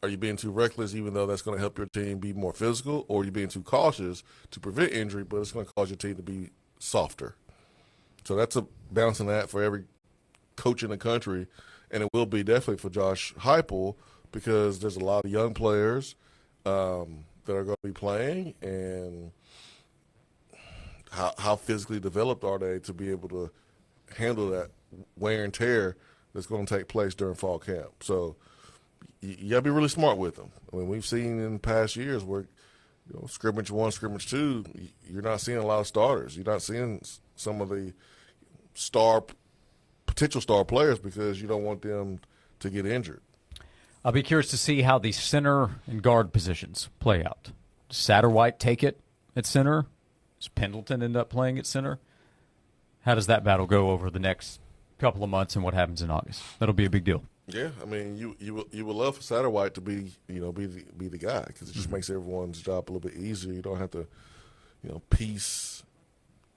Are you being too reckless, even though that's going to help your team be more physical, or are you being too cautious to prevent injury, but it's going to cause your team to be softer? So that's a balancing that for every coach in the country, and it will be definitely for Josh Heupel, because there's a lot of young players that are going to be playing, and how physically developed are they to be able to handle that wear and tear that's going to take place during fall camp. So you got to be really smart with them. I mean, we've seen in past years where scrimmage 1, scrimmage 2, you're not seeing a lot of starters. You're not seeing some of the potential star players because you don't want them to get injured. I'll be curious to see how the center and guard positions play out. Does Satterwhite take it at center? Does Pendleton end up playing at center? How does that battle go over the next couple of months, and what happens in August? That'll be a big deal. Yeah, I mean, you would love for Satterwhite to be the guy, because it just makes everyone's job a little bit easier. You don't have to piece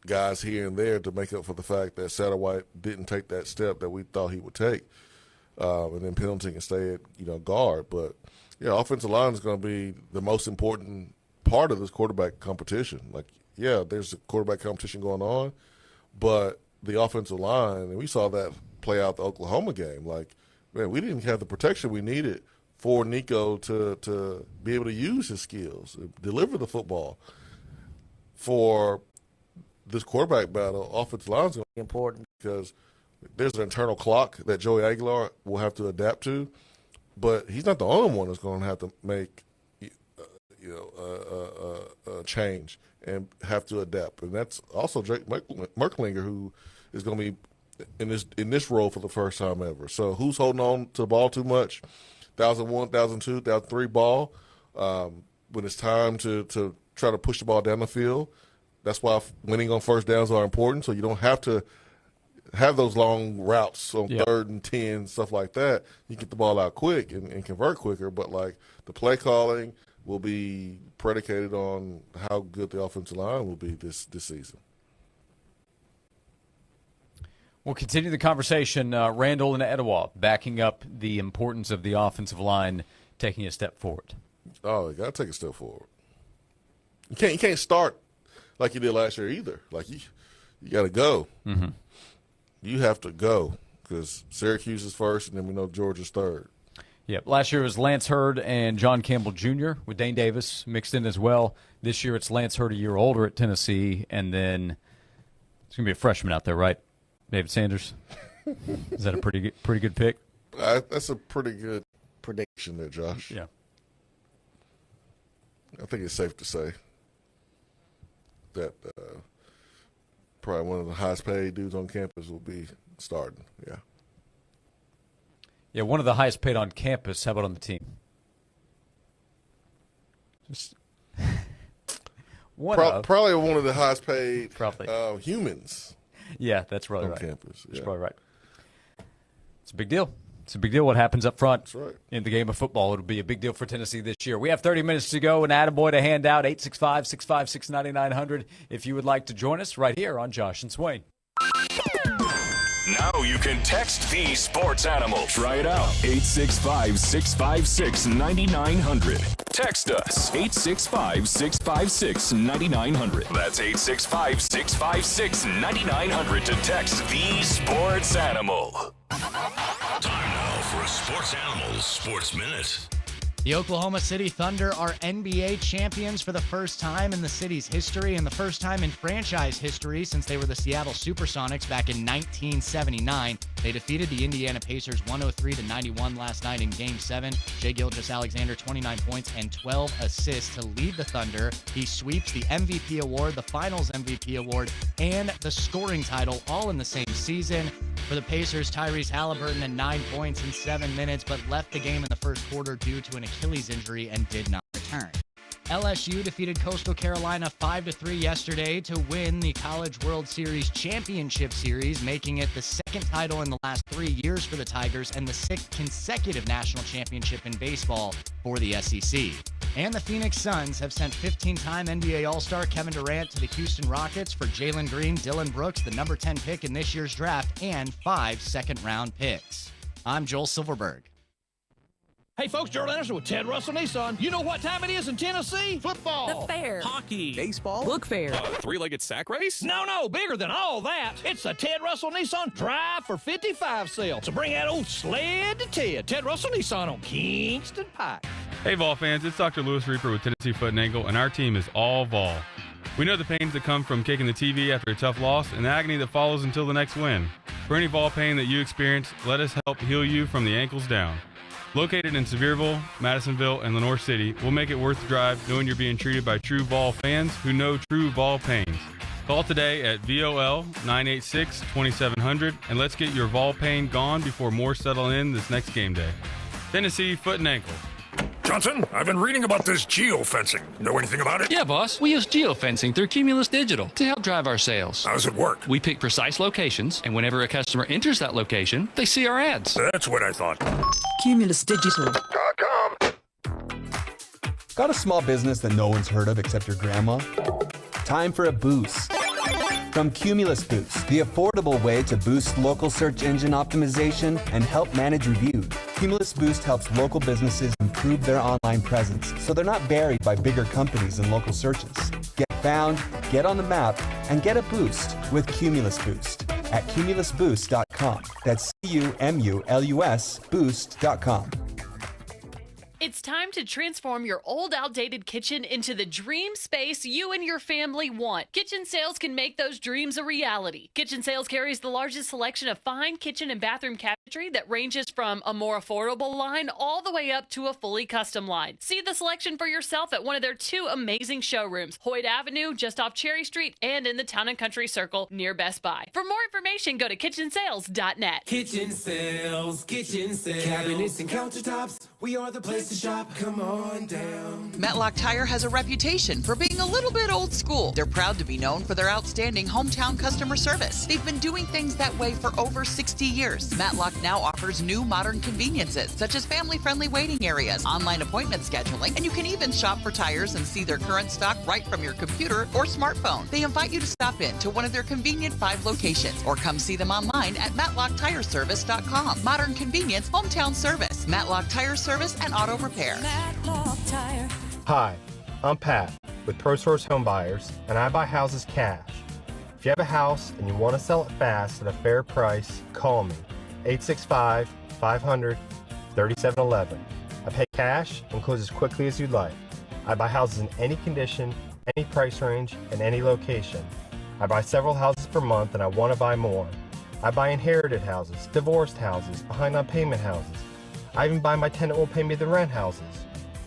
guys here and there to make up for the fact that Satterwhite didn't take that step that we thought he would take. And then Pendleton can stay at guard. But yeah, offensive line is going to be the most important part of this quarterback competition. Like, yeah, there's a quarterback competition going on, but the offensive line, and we saw that play out the Oklahoma game. Like, man, we didn't have the protection we needed for Nico to be able to use his skills, deliver the football. For this quarterback battle, offensive line is going to be important because there's an internal clock that Joey Aguilar will have to adapt to, but he's not the only one that's going to have to make a change and have to adapt. And that's also Jake Merklinger, who is going to be in this role for the first time ever. So who's holding on to the ball too much? 1,001, 1,002, 1,003 ball. When it's time to try to push the ball down the field, that's why winning on first downs are important. So you don't have to have those long routes on 3rd and 10, stuff like that. You get the ball out quick and convert quicker. But like the play calling will be predicated on how good the offensive line will be this season. We'll continue the conversation. Randall and Etowah backing up the importance of the offensive line taking a step forward. Oh, you got to take a step forward. You can't start like you did last year either. Like you got to go. Mm-hmm. You have to go because Syracuse is first, and then we know Georgia's third. Yep. Last year it was Lance Hurd and John Campbell Jr. with Dane Davis mixed in as well. This year it's Lance Hurd a year older at Tennessee, and then it's going to be a freshman out there, right? David Sanders. Is that a pretty good pick? That's a pretty good prediction there, Josh. Yeah. I think it's safe to say that probably one of the highest paid dudes on campus will be starting. Yeah. Yeah, one of the highest paid on campus. How about on the team? Just probably one of the highest paid humans. Yeah, that's probably on right. Campus. That's probably right. It's a big deal. It's a big deal what happens up front. That's right. In the game of football. It'll be a big deal for Tennessee this year. We have 30 minutes to go, and attaboy to hand out 865-656-9900 if you would like to join us right here on Josh and Swain. Now you can text the sports animal. Try it out. 865-656-9900. Text us 865-656-9900. That's 865-656-9900 to text the Sports Animal. Time now for a Sports Animals Sports Minute. The Oklahoma City Thunder are NBA champions for the first time in the city's history and the first time in franchise history since they were the Seattle Supersonics back in 1979. They defeated the Indiana Pacers 103-91 last night in Game 7. Shai Gilgeous-Alexander, 29 points and 12 assists to lead the Thunder. He sweeps the MVP award, the Finals MVP award, and the scoring title all in the same season. For the Pacers, Tyrese Halliburton had 9 points in 7 minutes, but left the game in the first quarter due to an Achilles injury and did not return. LSU defeated Coastal Carolina 5-3 yesterday to win the College World Series Championship Series, making it the second title in the last 3 years for the Tigers and the 6th consecutive national championship in baseball for the SEC. And the Phoenix Suns have sent 15-time NBA All-Star Kevin Durant to the Houston Rockets for Jalen Green, Dylan Brooks, the number 10 pick in this year's draft, and 5 second-round picks. I'm Joel Silverberg. Hey folks, Gerald Anderson with Ted Russell Nissan. You know what time it is in Tennessee? Football. The fair. Hockey. Baseball. Book fair. Three-legged sack race? No, bigger than all that. It's the Ted Russell Nissan Drive for 55 sale. So bring that old sled to Ted. Ted Russell Nissan on Kingston Pike. Hey Vol fans, it's Dr. Lewis Reaper with Tennessee Foot and Ankle, and our team is all Vol. We know the pains that come from kicking the TV after a tough loss and the agony that follows until the next win. For any Vol pain that you experience, let us help heal you from the ankles down. Located in Sevierville, Madisonville, and Lenoir City, we'll make it worth the drive knowing you're being treated by true Vol fans who know true Vol pains. Call today at VOL 986-2700 and let's get your Vol pain gone before more settle in this next game day. Tennessee Foot and Ankle. Johnson, I've been reading about this geofencing. Know anything about it? Yeah, boss. We use geofencing through Cumulus Digital to help drive our sales. How does it work? We pick precise locations, and whenever a customer enters that location, they see our ads. That's what I thought. CumulusDigital.com. Got a small business that no one's heard of except your grandma? Time for a boost. From Cumulus Boost, the affordable way to boost local search engine optimization and help manage reviews. Cumulus Boost helps local businesses improve their online presence so they're not buried by bigger companies in local searches. Get found, get on the map, and get a boost with Cumulus Boost at cumulusboost.com. That's CUMULUS boost.com. It's time to transform your old, outdated kitchen into the dream space you and your family want. Kitchen Sales can make those dreams a reality. Kitchen Sales carries the largest selection of fine kitchen and bathroom cabinetry that ranges from a more affordable line all the way up to a fully custom line. See the selection for yourself at one of their 2 amazing showrooms, Hoyt Avenue, just off Cherry Street, and in the Town and Country Circle near Best Buy. For more information, go to kitchensales.net. Kitchen Sales. Cabinets and countertops, we are the place to shop. Come on down. Matlock Tire has a reputation for being a little bit old school. They're proud to be known for their outstanding hometown customer service. They've been doing things that way for over 60 years. Matlock now offers new modern conveniences, such as family-friendly waiting areas, online appointment scheduling, and you can even shop for tires and see their current stock right from your computer or smartphone. They invite you to stop in to one of their convenient 5 locations or come see them online at MatlockTireService.com. Modern convenience, hometown service, Matlock Tire Service and Auto Repair. Matlock Tire. Hi, I'm Pat with ProSource Home Buyers, and I buy houses cash. If you have a house and you want to sell it fast at a fair price, call me, 865-500-3711. I pay cash and close as quickly as you'd like. I buy houses in any condition, any price range, and any location. I buy several houses per month and I want to buy more. I buy inherited houses, divorced houses, behind on payment houses. I even buy my tenant will pay me the rent houses.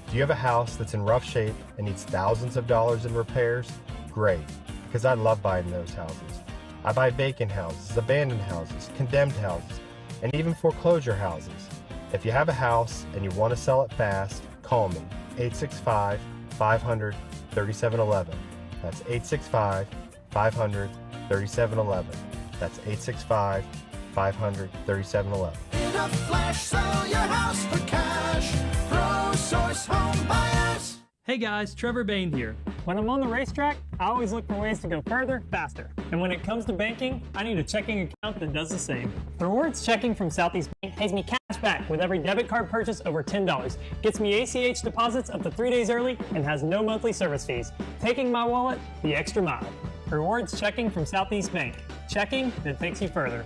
Do you have a house that's in rough shape and needs thousands of dollars in repairs? Great, because I love buying those houses. I buy vacant houses, abandoned houses, condemned houses, and even foreclosure houses. If you have a house and you want to sell it fast, call me, 865-500-3711. That's 865-500-3711. That's 865-500-3711. In a flash, sell your house for cash. ProSource Home Buyers. Hey guys, Trevor Bain here. When I'm on the racetrack, I always look for ways to go further, faster. And when it comes to banking, I need a checking account that does the same. Rewards checking from Southeast Bank pays me cash back with every debit card purchase over $10. Gets me ACH deposits up to 3 days early and has no monthly service fees. Taking my wallet the extra mile. Rewards checking from Southeast Bank. Checking that takes you further.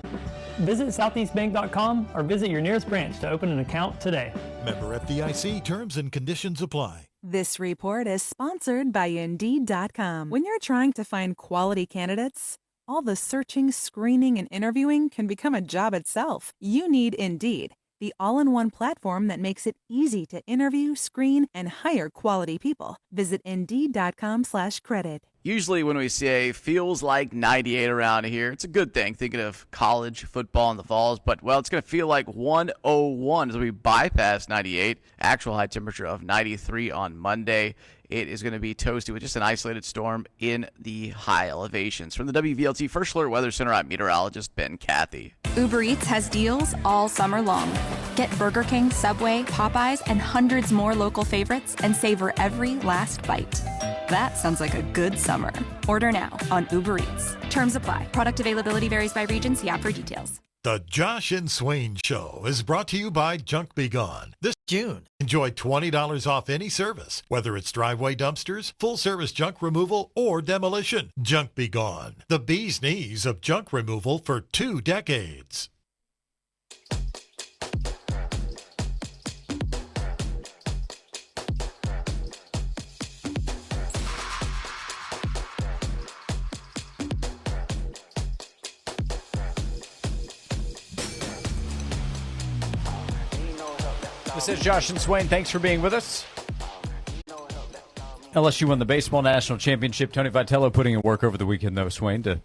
Visit southeastbank.com or visit your nearest branch to open an account today. Member FDIC, terms and conditions apply. This report is sponsored by Indeed.com. When you're trying to find quality candidates, all the searching, screening, and interviewing can become a job itself. You need Indeed, the all-in-one platform that makes it easy to interview, screen, and hire quality people. Visit Indeed.com/credit. Usually when we say feels like 98 around here, it's a good thing, thinking of college football in the falls. But, well, it's going to feel like 101 as we bypass 98. Actual high temperature of 93 on Monday. It is going to be toasty with just an isolated storm in the high elevations. From the WVLT First Alert Weather Center, I'm meteorologist Ben Cathy. Uber Eats has deals all summer long. Get Burger King, Subway, Popeyes, and hundreds more local favorites and savor every last bite. That sounds like a good summer. Order now on Uber Eats. Terms apply. Product availability varies by region. See app for details. The Josh and Swain Show is brought to you by Junk Be Gone. This June, enjoy $20 off any service, whether it's driveway dumpsters, full-service junk removal, or demolition. Junk Be Gone, the bee's knees of junk removal for 2 decades. This is Josh and Swain. Thanks for being with us. LSU won the baseball national championship. Tony Vitello putting in work over the weekend, though, Swain, to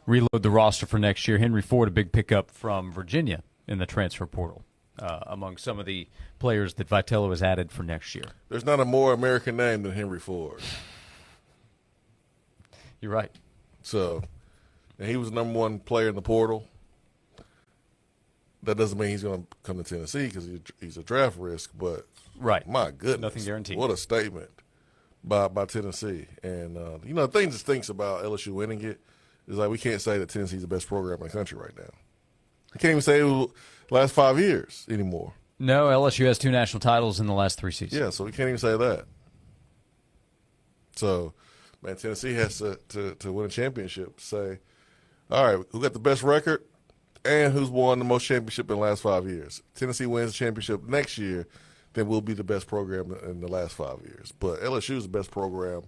reload the roster for next year. Henry Ford, a big pickup from Virginia in the transfer portal, among some of the players that Vitello has added for next year. There's not a more American name than Henry Ford. You're right. So, and he was the number 1 player in the portal. That doesn't mean he's going to come to Tennessee because he's a draft risk, but right, my goodness, nothing guaranteed. What a statement by Tennessee. And the thing that stinks about LSU winning it is like we can't say that Tennessee's the best program in the country right now. I can't even say it was the last 5 years anymore. No, LSU has 2 national titles in the last 3 seasons. Yeah, so we can't even say that. So, man, Tennessee has to win a championship to say, all right, who got the best record? And who's won the most championship in the last 5 years. Tennessee wins the championship next year, then we'll be the best program in the last 5 years. But LSU is the best program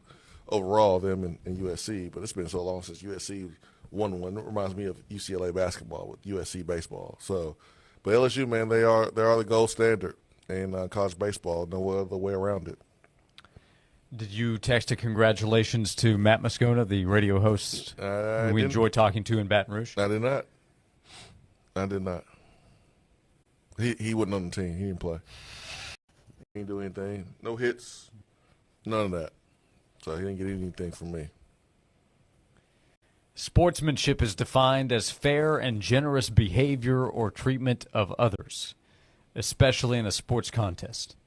overall, them and USC. But it's been so long since USC won one. It reminds me of UCLA basketball with USC baseball. So, but LSU, man, they are the gold standard in college baseball. No other way around it. Did you text a congratulations to Matt Moscona, the radio host we enjoy talking to in Baton Rouge? I did not. He wasn't on the team. He didn't play. He didn't do anything. No hits. None of that. So he didn't get anything from me. Sportsmanship is defined as fair and generous behavior or treatment of others, especially in a sports contest.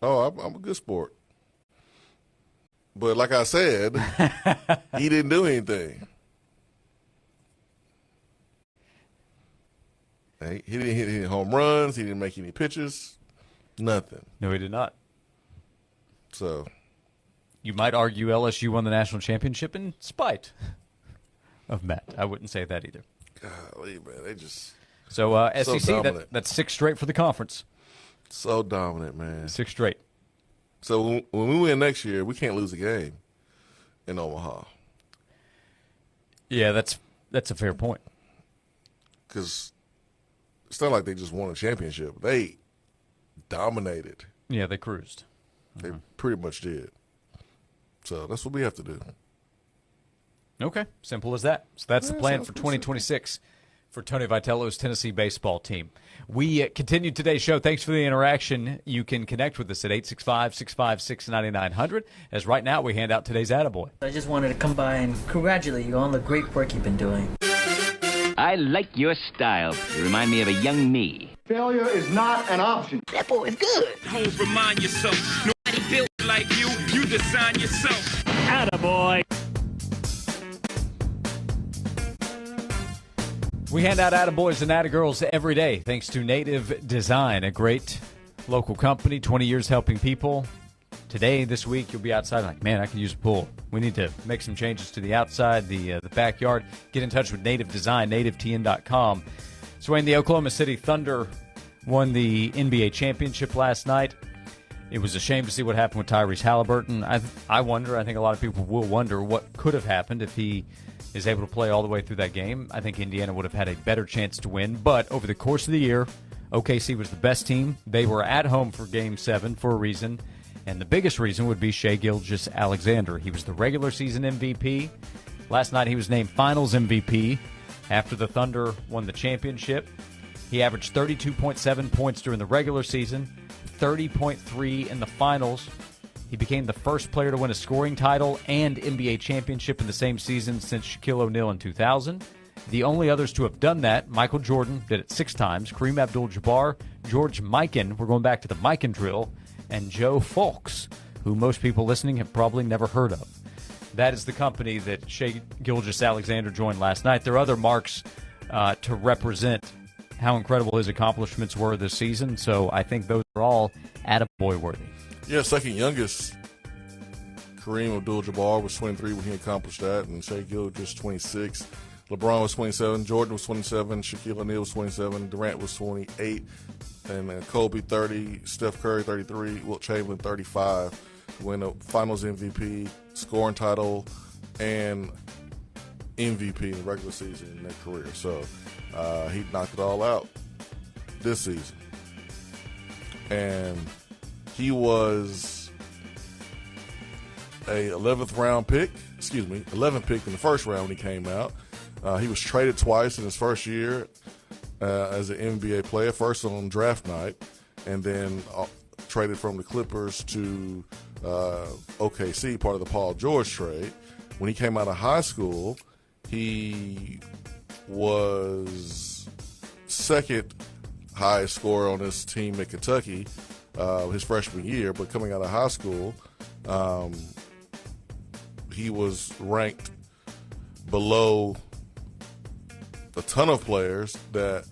Oh, I'm a good sport. But like I said, he didn't do anything. He didn't hit any home runs. He didn't make any pitches. Nothing. No, he did not. So, you might argue LSU won the national championship in spite of Matt. I wouldn't say that either. Golly, man, they just so so SEC. That's 6 straight for the conference. So dominant, man. 6 straight. So when we win next year, we can't lose a game in Omaha. Yeah, that's a fair point. Because it's not like they just won a championship. They dominated. Yeah, they cruised. They pretty much did. So that's what we have to do. Okay, simple as that. So that's the plan for 2026 for Tony Vitello's Tennessee baseball team. We continue today's show. Thanks for the interaction. You can connect with us at 865-656-9900. As right now we hand out today's Attaboy. I just wanted to come by and congratulate you on the great work you've been doing. I like your style. You remind me of a young me. Failure is not an option. That boy is good. Homes remind yourself, nobody built like you design yourself. Attaboy. We hand out attaboys and attagirls every day thanks to Native Design, a great local company, 20 years helping people. Today, this week, you'll be outside like, man, I can use a pool. We need to make some changes to the outside, the backyard. Get in touch with Native Design, nativetn.com. Swain, the Oklahoma City Thunder won the NBA championship last night. It was a shame to see what happened with Tyrese Halliburton. I wonder, I think a lot of people will wonder what could have happened if he is able to play all the way through that game. I think Indiana would have had a better chance to win. But over the course of the year, OKC was the best team. They were at home for Game 7 for a reason. And the biggest reason would be Shai Gilgeous-Alexander. He was the regular season MVP. Last night he was named Finals MVP after the Thunder won the championship. He averaged 32.7 points during the regular season, 30.3 in the finals. He became the first player to win a scoring title and NBA championship in the same season since Shaquille O'Neal in 2000. The only others to have done that, Michael Jordan did it 6 times, Kareem Abdul-Jabbar, George Mikan, we're going back to the Mikan drill, and Joe Fulks, who most people listening have probably never heard of. That is the company that Shai Gilgeous-Alexander joined last night. There are other marks to represent how incredible his accomplishments were this season, so I think those are all attaboy worthy. Yeah, second youngest, Kareem Abdul-Jabbar was 23 when he accomplished that, and Shai Gilgeous 26. LeBron was 27, Jordan was 27, Shaquille O'Neal was 27, Durant was 28, and Kobe 30, Steph Curry 33, Wilt Chamberlain 35, win a Finals MVP, scoring title, and MVP in the regular season in their career. So he knocked it all out this season. And he was a 11th pick in the first round when he came out. He was traded twice in his first year as an NBA player, first on draft night, and then traded from the Clippers to OKC, part of the Paul George trade. When he came out of high school, he was second highest scorer on his team at Kentucky his freshman year, but coming out of high school, he was ranked below a ton of players that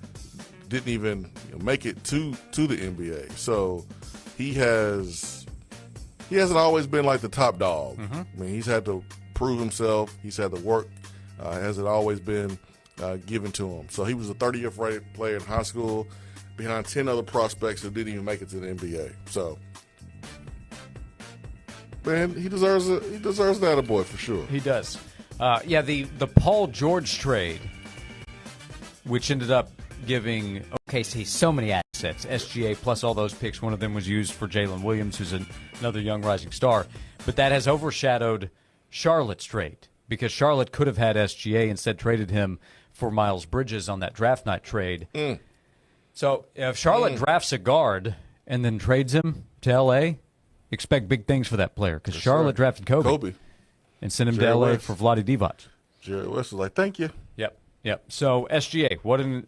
didn't even make it to the NBA. So he hasn't always been like the top dog. I mean, he's had to prove himself. He's had to work. Hasn't always been given to him. So he was a 30th rated player in high school behind 10 other prospects that didn't even make it to the NBA. So, man, he deserves that attaboy for sure. He does. The Paul George trade, which ended up giving OKC so many assets, SGA plus all those picks. One of them was used for Jalen Williams, who's another young rising star. But that has overshadowed Charlotte's trade because Charlotte could have had SGA, instead traded him for Miles Bridges on that draft night trade. So if Charlotte drafts a guard and then trades him to L.A., expect big things for that player because Charlotte drafted Kobe and sent him to L.A. for Vlade Divac. Jerry West was like, thank you. Yep. So SGA,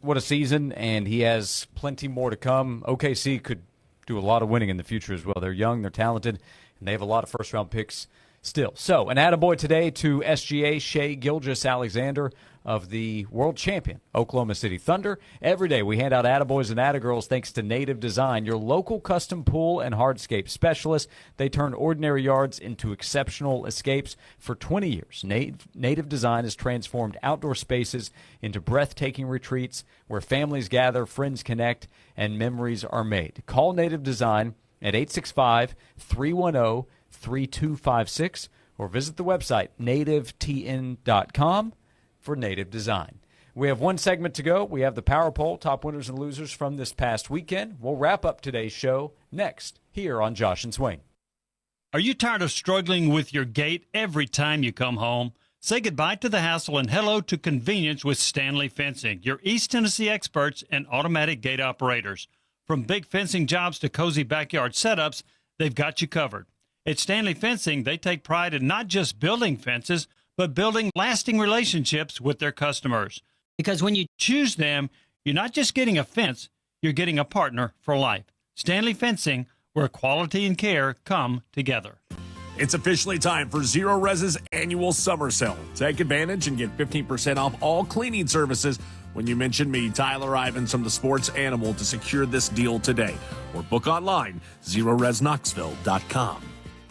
what a season, and he has plenty more to come. OKC could do a lot of winning in the future as well. They're young, they're talented, and they have a lot of first-round picks still. So an attaboy today to SGA, Shai Gilgeous-Alexander of the world champion Oklahoma City Thunder. Every day we hand out attaboys and attagirls thanks to Native Design, your local custom pool and hardscape specialist. They turn ordinary yards into exceptional escapes. For 20 years, Native Design has transformed outdoor spaces into breathtaking retreats where families gather, friends connect, and memories are made. Call Native Design at 865-310-3256 or visit the website nativetn.com for Native Design. We have one segment to go. We have the Power Poll, top winners and losers from this past weekend. We'll wrap up today's show next here on Josh and Swain. Are you tired of struggling with your gate every time you come home? Say goodbye to the hassle and hello to convenience with Stanley Fencing, your East Tennessee experts and automatic gate operators. From big fencing jobs to cozy backyard setups, they've got you covered. At Stanley Fencing, they take pride in not just building fences, but building lasting relationships with their customers. Because when you choose them, you're not just getting a fence, you're getting a partner for life. Stanley Fencing, where quality and care come together. It's officially time for Zero Res's annual summer sale. Take advantage and get 15% off all cleaning services when you mention me, Tyler Ivins from the Sports Animal, to secure this deal today. Or book online, ZeroResKnoxville.com.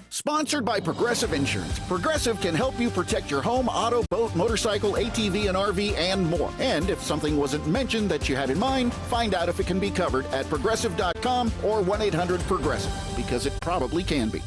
Sponsored by Progressive Insurance. Progressive can help you protect your home, auto, boat, motorcycle, ATV, and RV, and more. And if something wasn't mentioned that you had in mind, find out if it can be covered at Progressive.com or 1-800-PROGRESSIVE, because it probably can be.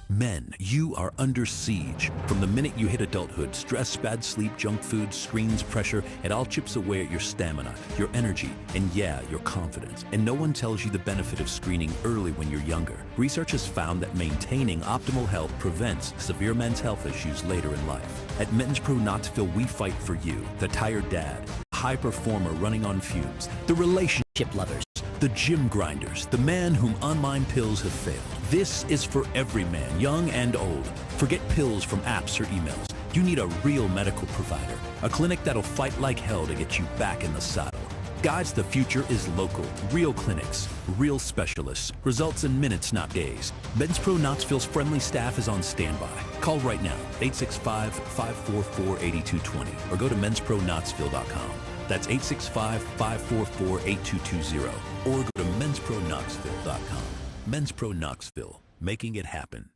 Men, you are under siege. From the minute you hit adulthood, stress, bad sleep, junk food, screens, pressure, it all chips away at your stamina, your energy, and yeah, your confidence. And no one tells you the benefit of screening early when you're younger. Research has found that maintaining optimal health prevents severe men's health issues later in life. At Mittens Pro Knoxville, we fight for you, the tired dad, high performer running on fumes, the relationship lovers, the gym grinders, the man whom online pills have failed. This is for every man, young and old. Forget pills from apps or emails. You need a real medical provider, a clinic that'll fight like hell to get you back in the saddle. Guys, the future is local. Real clinics, real specialists. Results in minutes, not days. Mittens Pro Knoxville's friendly staff is on standby. Call right now, 865-544-8220, or go to menspronknoxville.com. That's 865-544-8220, or go to menspronknoxville.com. Men's Pro Knoxville, making it happen.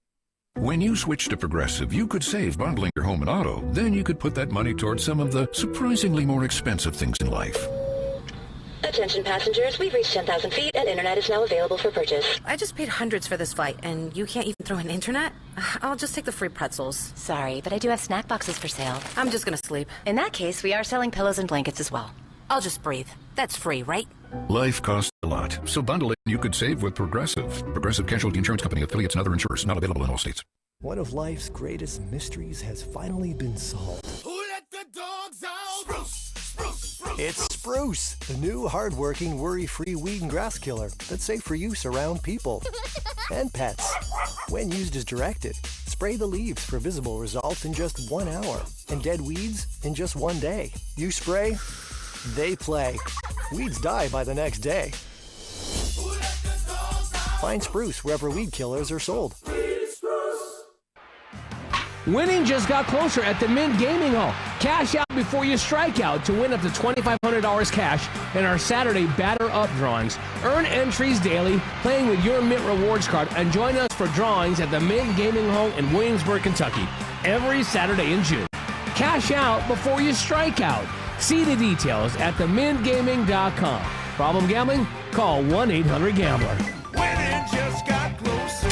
When you switch to Progressive, you could save bundling your home and auto. Then you could put that money towards some of the surprisingly more expensive things in life. Attention passengers, we've reached 10,000 feet and internet is now available for purchase. I just paid hundreds for this flight, and you can't even throw in internet? I'll just take the free pretzels. Sorry, but I do have snack boxes for sale. I'm just gonna sleep. In that case, we are selling pillows and blankets as well. I'll just breathe. That's free, right? Life costs a lot, so bundle it. You could save with Progressive. Progressive Casualty Insurance Company, affiliates, and other insurers. Not available in all states. One of life's greatest mysteries has finally been solved. Who let the dogs out? Spruce, spruce, spruce. It's Spruce, the new hard-working, worry-free weed and grass killer that's safe for use around people and pets. When used as directed, spray the leaves for visible results in just 1 hour and dead weeds in just 1 day. You spray, they play. Weeds die by the next day. Find Spruce wherever weed killers are sold. Winning just got closer at the Mint Gaming Hall. Cash out before you strike out to win up to $2,500 cash in our Saturday Batter Up drawings. Earn entries daily playing with your Mint Rewards card and join us for drawings at the Mint Gaming Hall in Williamsburg, Kentucky every Saturday in June. Cash out before you strike out. See the details at themintgaming.com. Problem gambling? Call 1-800-GAMBLER. Winning just got closer.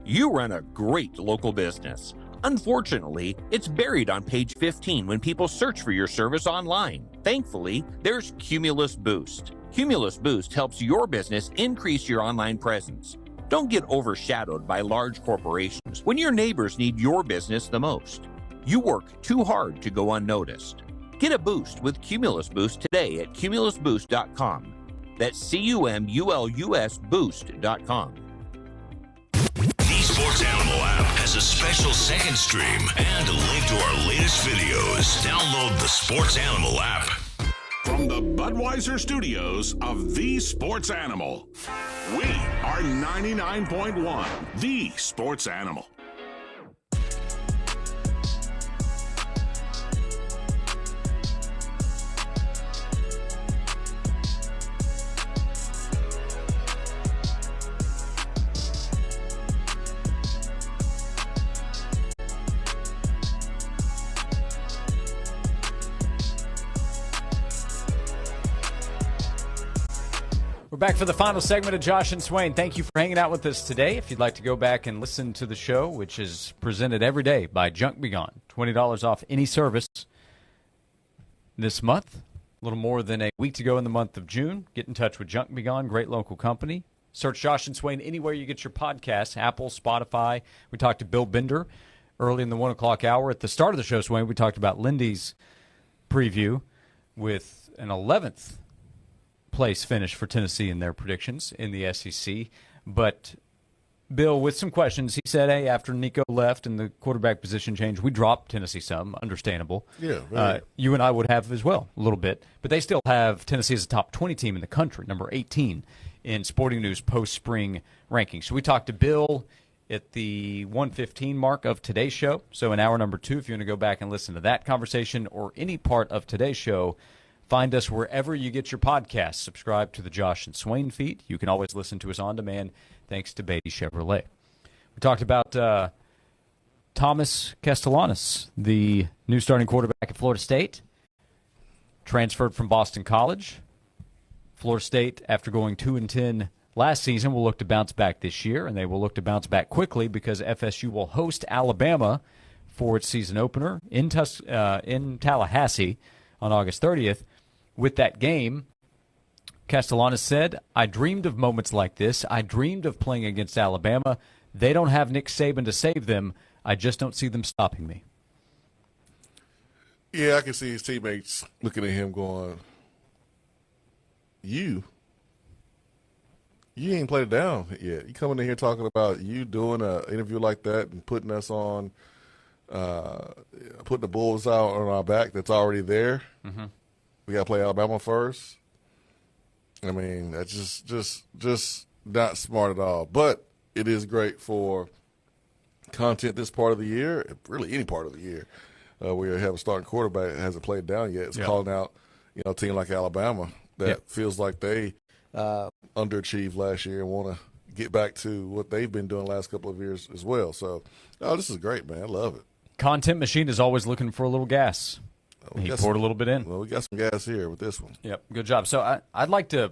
You run a great local business. Unfortunately, it's buried on page 15 when people search for your service online. Thankfully, there's Cumulus Boost. Cumulus Boost helps your business increase your online presence. Don't get overshadowed by large corporations when your neighbors need your business the most. You work too hard to go unnoticed. Get a boost with Cumulus Boost today at cumulusboost.com. That's CUMULUS boost.com. The Sports Animal app has a special second stream and a link to our latest videos. Download the Sports Animal app. From the Budweiser studios of The Sports Animal, we are 99.1 The Sports Animal. We're back for the final segment of Josh and Swain. Thank you for hanging out with us today. If you'd like to go back and listen to the show, which is presented every day by Junk Be Gone, $20 off any service this month. A little more than a week to go in the month of June. Get in touch with Junk Be Gone, great local company. Search Josh and Swain anywhere you get your podcasts, Apple, Spotify. We talked to Bill Bender early in the 1 o'clock hour. At the start of the show, Swain, we talked about Lindy's preview with an 11th place finish for Tennessee in their predictions in the SEC. But Bill, with some questions, he said, hey, after Nico left and the quarterback position changed, we dropped Tennessee some, understandable. Yeah. You and I would have as well, a little bit. But they still have Tennessee as a top 20 team in the country, number 18 in Sporting News post-spring rankings. So we talked to Bill at the 1:15 mark of today's show. So in hour number 2, if you want to go back and listen to that conversation or any part of today's show, find us wherever you get your podcasts. Subscribe to the Josh and Swain feed. You can always listen to us on demand thanks to Beatty Chevrolet. We talked about Thomas Castellanos, the new starting quarterback at Florida State, transferred from Boston College. Florida State, after going 2-10 last season, will look to bounce back this year, and they will look to bounce back quickly because FSU will host Alabama for its season opener in Tallahassee on August 30th. With that game, Castellanos said, I dreamed of moments like this. I dreamed of playing against Alabama. They don't have Nick Saban to save them. I just don't see them stopping me. Yeah, I can see his teammates looking at him going, You ain't played it down yet. You coming in here talking about you doing an interview like that and putting us on, putting the Bulls out on our back that's already there. Mm-hmm. We got to play Alabama first. I mean, that's just not smart at all. But it is great for content this part of the year, really any part of the year, where you have a starting quarterback that hasn't played down yet. It's calling out, a team like Alabama that feels like they underachieved last year and want to get back to what they've been doing the last couple of years as well. So, this is great, man. I love it. Content Machine is always looking for a little gas. He poured a little bit in. Well, we got some gas here with this one. Yep, good job. So I'd like to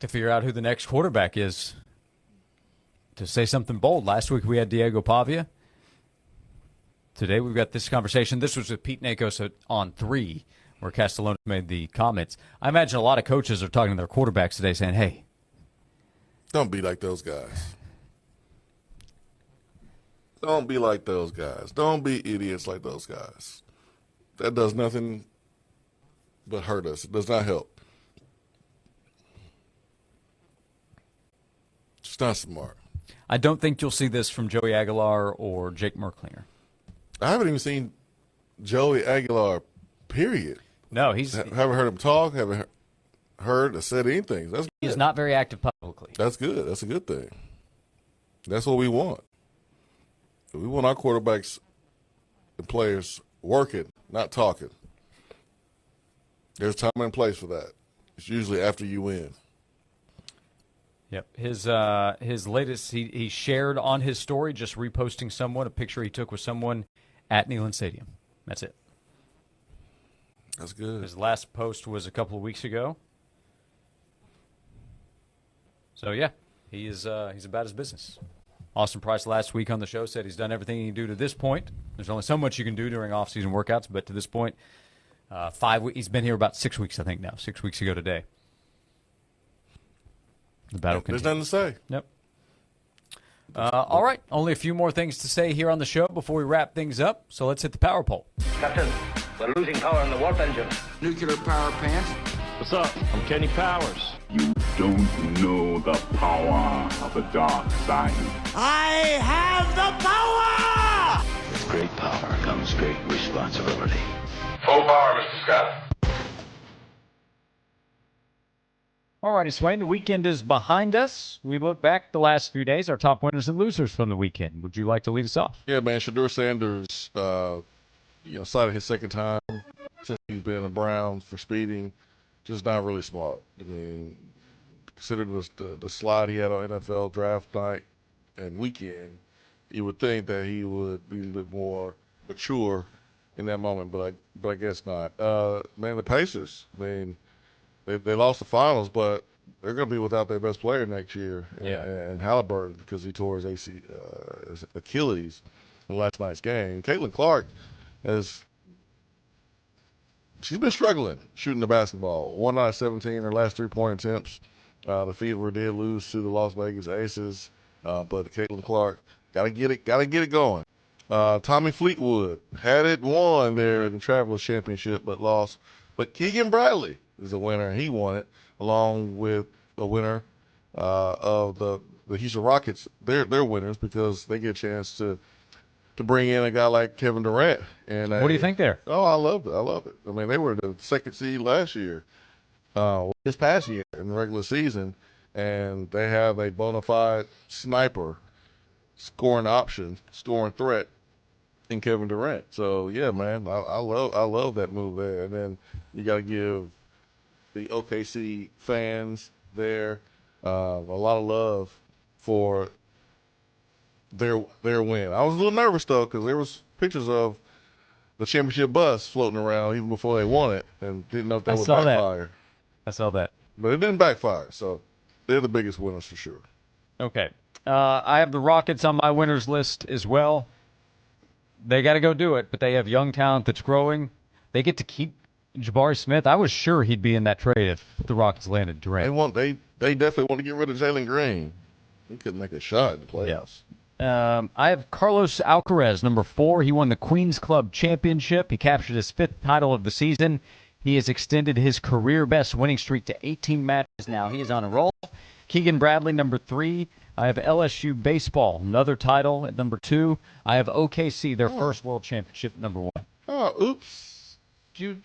figure out who the next quarterback is. To say something bold, last week we had Diego Pavia. Today we've got this conversation. This was with Pete Nakos on 3, where Castellanos made the comments. I imagine a lot of coaches are talking to their quarterbacks today saying, hey, don't be like those guys. Don't be like those guys. Don't be idiots like those guys. That does nothing but hurt us. It does not help. It's not smart. I don't think you'll see this from Joey Aguilar or Jake Merklinger. I haven't even seen Joey Aguilar, period. No, haven't heard him talk, haven't heard or said anything. He's not very active publicly. That's good. That's a good thing. That's what we want. We want our quarterbacks and players working, not talking. There's time and place for that. It's usually after you win. Yep. His latest, he shared on his story, just reposting a picture he took with someone at Neyland Stadium. That's it. That's good. His last post was a couple of weeks ago. So, yeah, he's about his business. Austin Price last week on the show said he's done everything he can do to this point. There's only so much you can do during off-season workouts, but to this point, he's been here about 6 weeks, I think now, 6 weeks ago today. The battle continues. There's nothing to say. Yep. All right, only a few more things to say here on the show before we wrap things up, so let's hit the power poll. Captain, we're losing power in the warp engine. Nuclear power plant. What's up? I'm Kenny Powers. You don't know the power of the dark side. I have the power! With great power comes great responsibility. Full power, Mr. Scott. All righty, Swain, the weekend is behind us. We look back the last few days, our top winners and losers from the weekend. Would you like to lead us off? Yeah, man, Shedeur Sanders, cited his second time since he's been in the Browns for speeding. Just not really smart. I mean, considered the slide he had on NFL draft night and weekend, you would think that he would be a little bit more mature in that moment, but I guess not. Man, the Pacers, I mean, they lost the finals, but they're going to be without their best player next year. Yeah. And Halliburton, because he tore his his Achilles in last night's game. Caitlin Clark she's been struggling shooting the basketball. 1 out of 17 her last 3-point attempts. The Fever did lose to the Las Vegas Aces, but Caitlin Clark got to get it going. Tommy Fleetwood had it won there in the Travelers Championship, but lost. But Keegan Bradley is a winner, and he won it along with a winner of the Houston Rockets, they're winners because they get a chance to bring in a guy like Kevin Durant. And what do you think there? Oh, I love it. I mean, they were the second seed last year, this past year in the regular season, and they have a bona fide sniper, scoring option, scoring threat in Kevin Durant. So yeah, man, I love that move there. And then you got to give the OKC fans there a lot of love for their win. I was a little nervous though because there was pictures of the championship bus floating around even before they won it, and didn't know if that would backfire. I saw that, but it didn't backfire. So they're the biggest winners for sure. Okay, I have the Rockets on my winners list as well. They got to go do it, but they have young talent that's growing. They get to keep Jabari Smith. I was sure he'd be in that trade if the Rockets landed Durant. They definitely want to get rid of Jalen Green. He couldn't make a shot in the playoffs. I have Carlos Alcaraz, number 4. He won the Queens Club Championship. He captured his 5th title of the season. He has extended his career-best winning streak to 18 matches now. He is on a roll. Keegan Bradley, number 3. I have LSU Baseball, another title at number 2. I have OKC, their first world championship, number 1. Oh, oops. You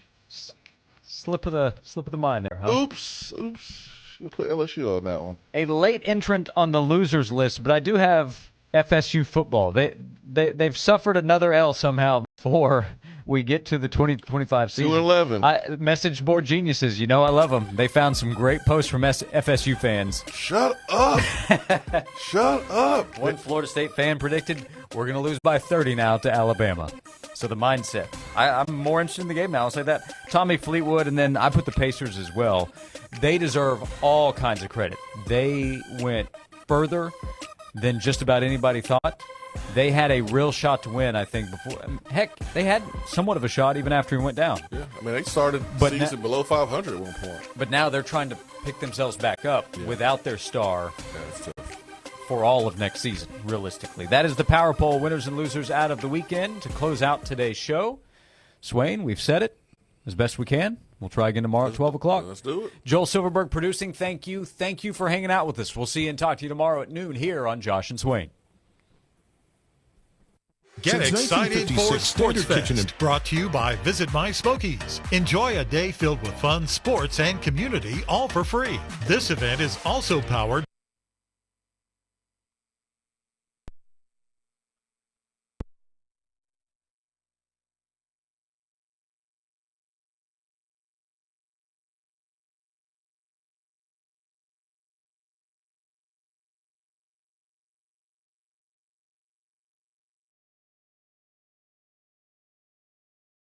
slip of the mind there, huh? Oops. We'll put LSU on that one. A late entrant on the losers list, but I do have FSU football. They've suffered another L somehow before we get to the 2025 season. 2-11. Message board geniuses, I love them. They found some great posts from FSU fans. Shut up. Shut up. One Florida State fan predicted we're going to lose by 30 now to Alabama. So the mindset. I'm more interested in the game now. I'll say that. Tommy Fleetwood, and then I put the Pacers as well. They deserve all kinds of credit. They went further than just about anybody thought. They had a real shot to win, I think, before. Heck, they had somewhat of a shot even after he went down. Yeah, I mean, they started the season below 500 at one point. But now they're trying to pick themselves back up without their star for all of next season, realistically. That is the Power Poll winners and losers out of the weekend to close out today's show. Swain, we've said it as best we can. We'll try again tomorrow at 12 o'clock. Let's do it. Joel Silverberg producing. Thank you. Thank you for hanging out with us. We'll see you and talk to you tomorrow at noon here on Josh and Swain. Get excited for Sports Fest, brought to you by Visit My Smokies. Enjoy a day filled with fun, sports, and community, all for free. This event is also powered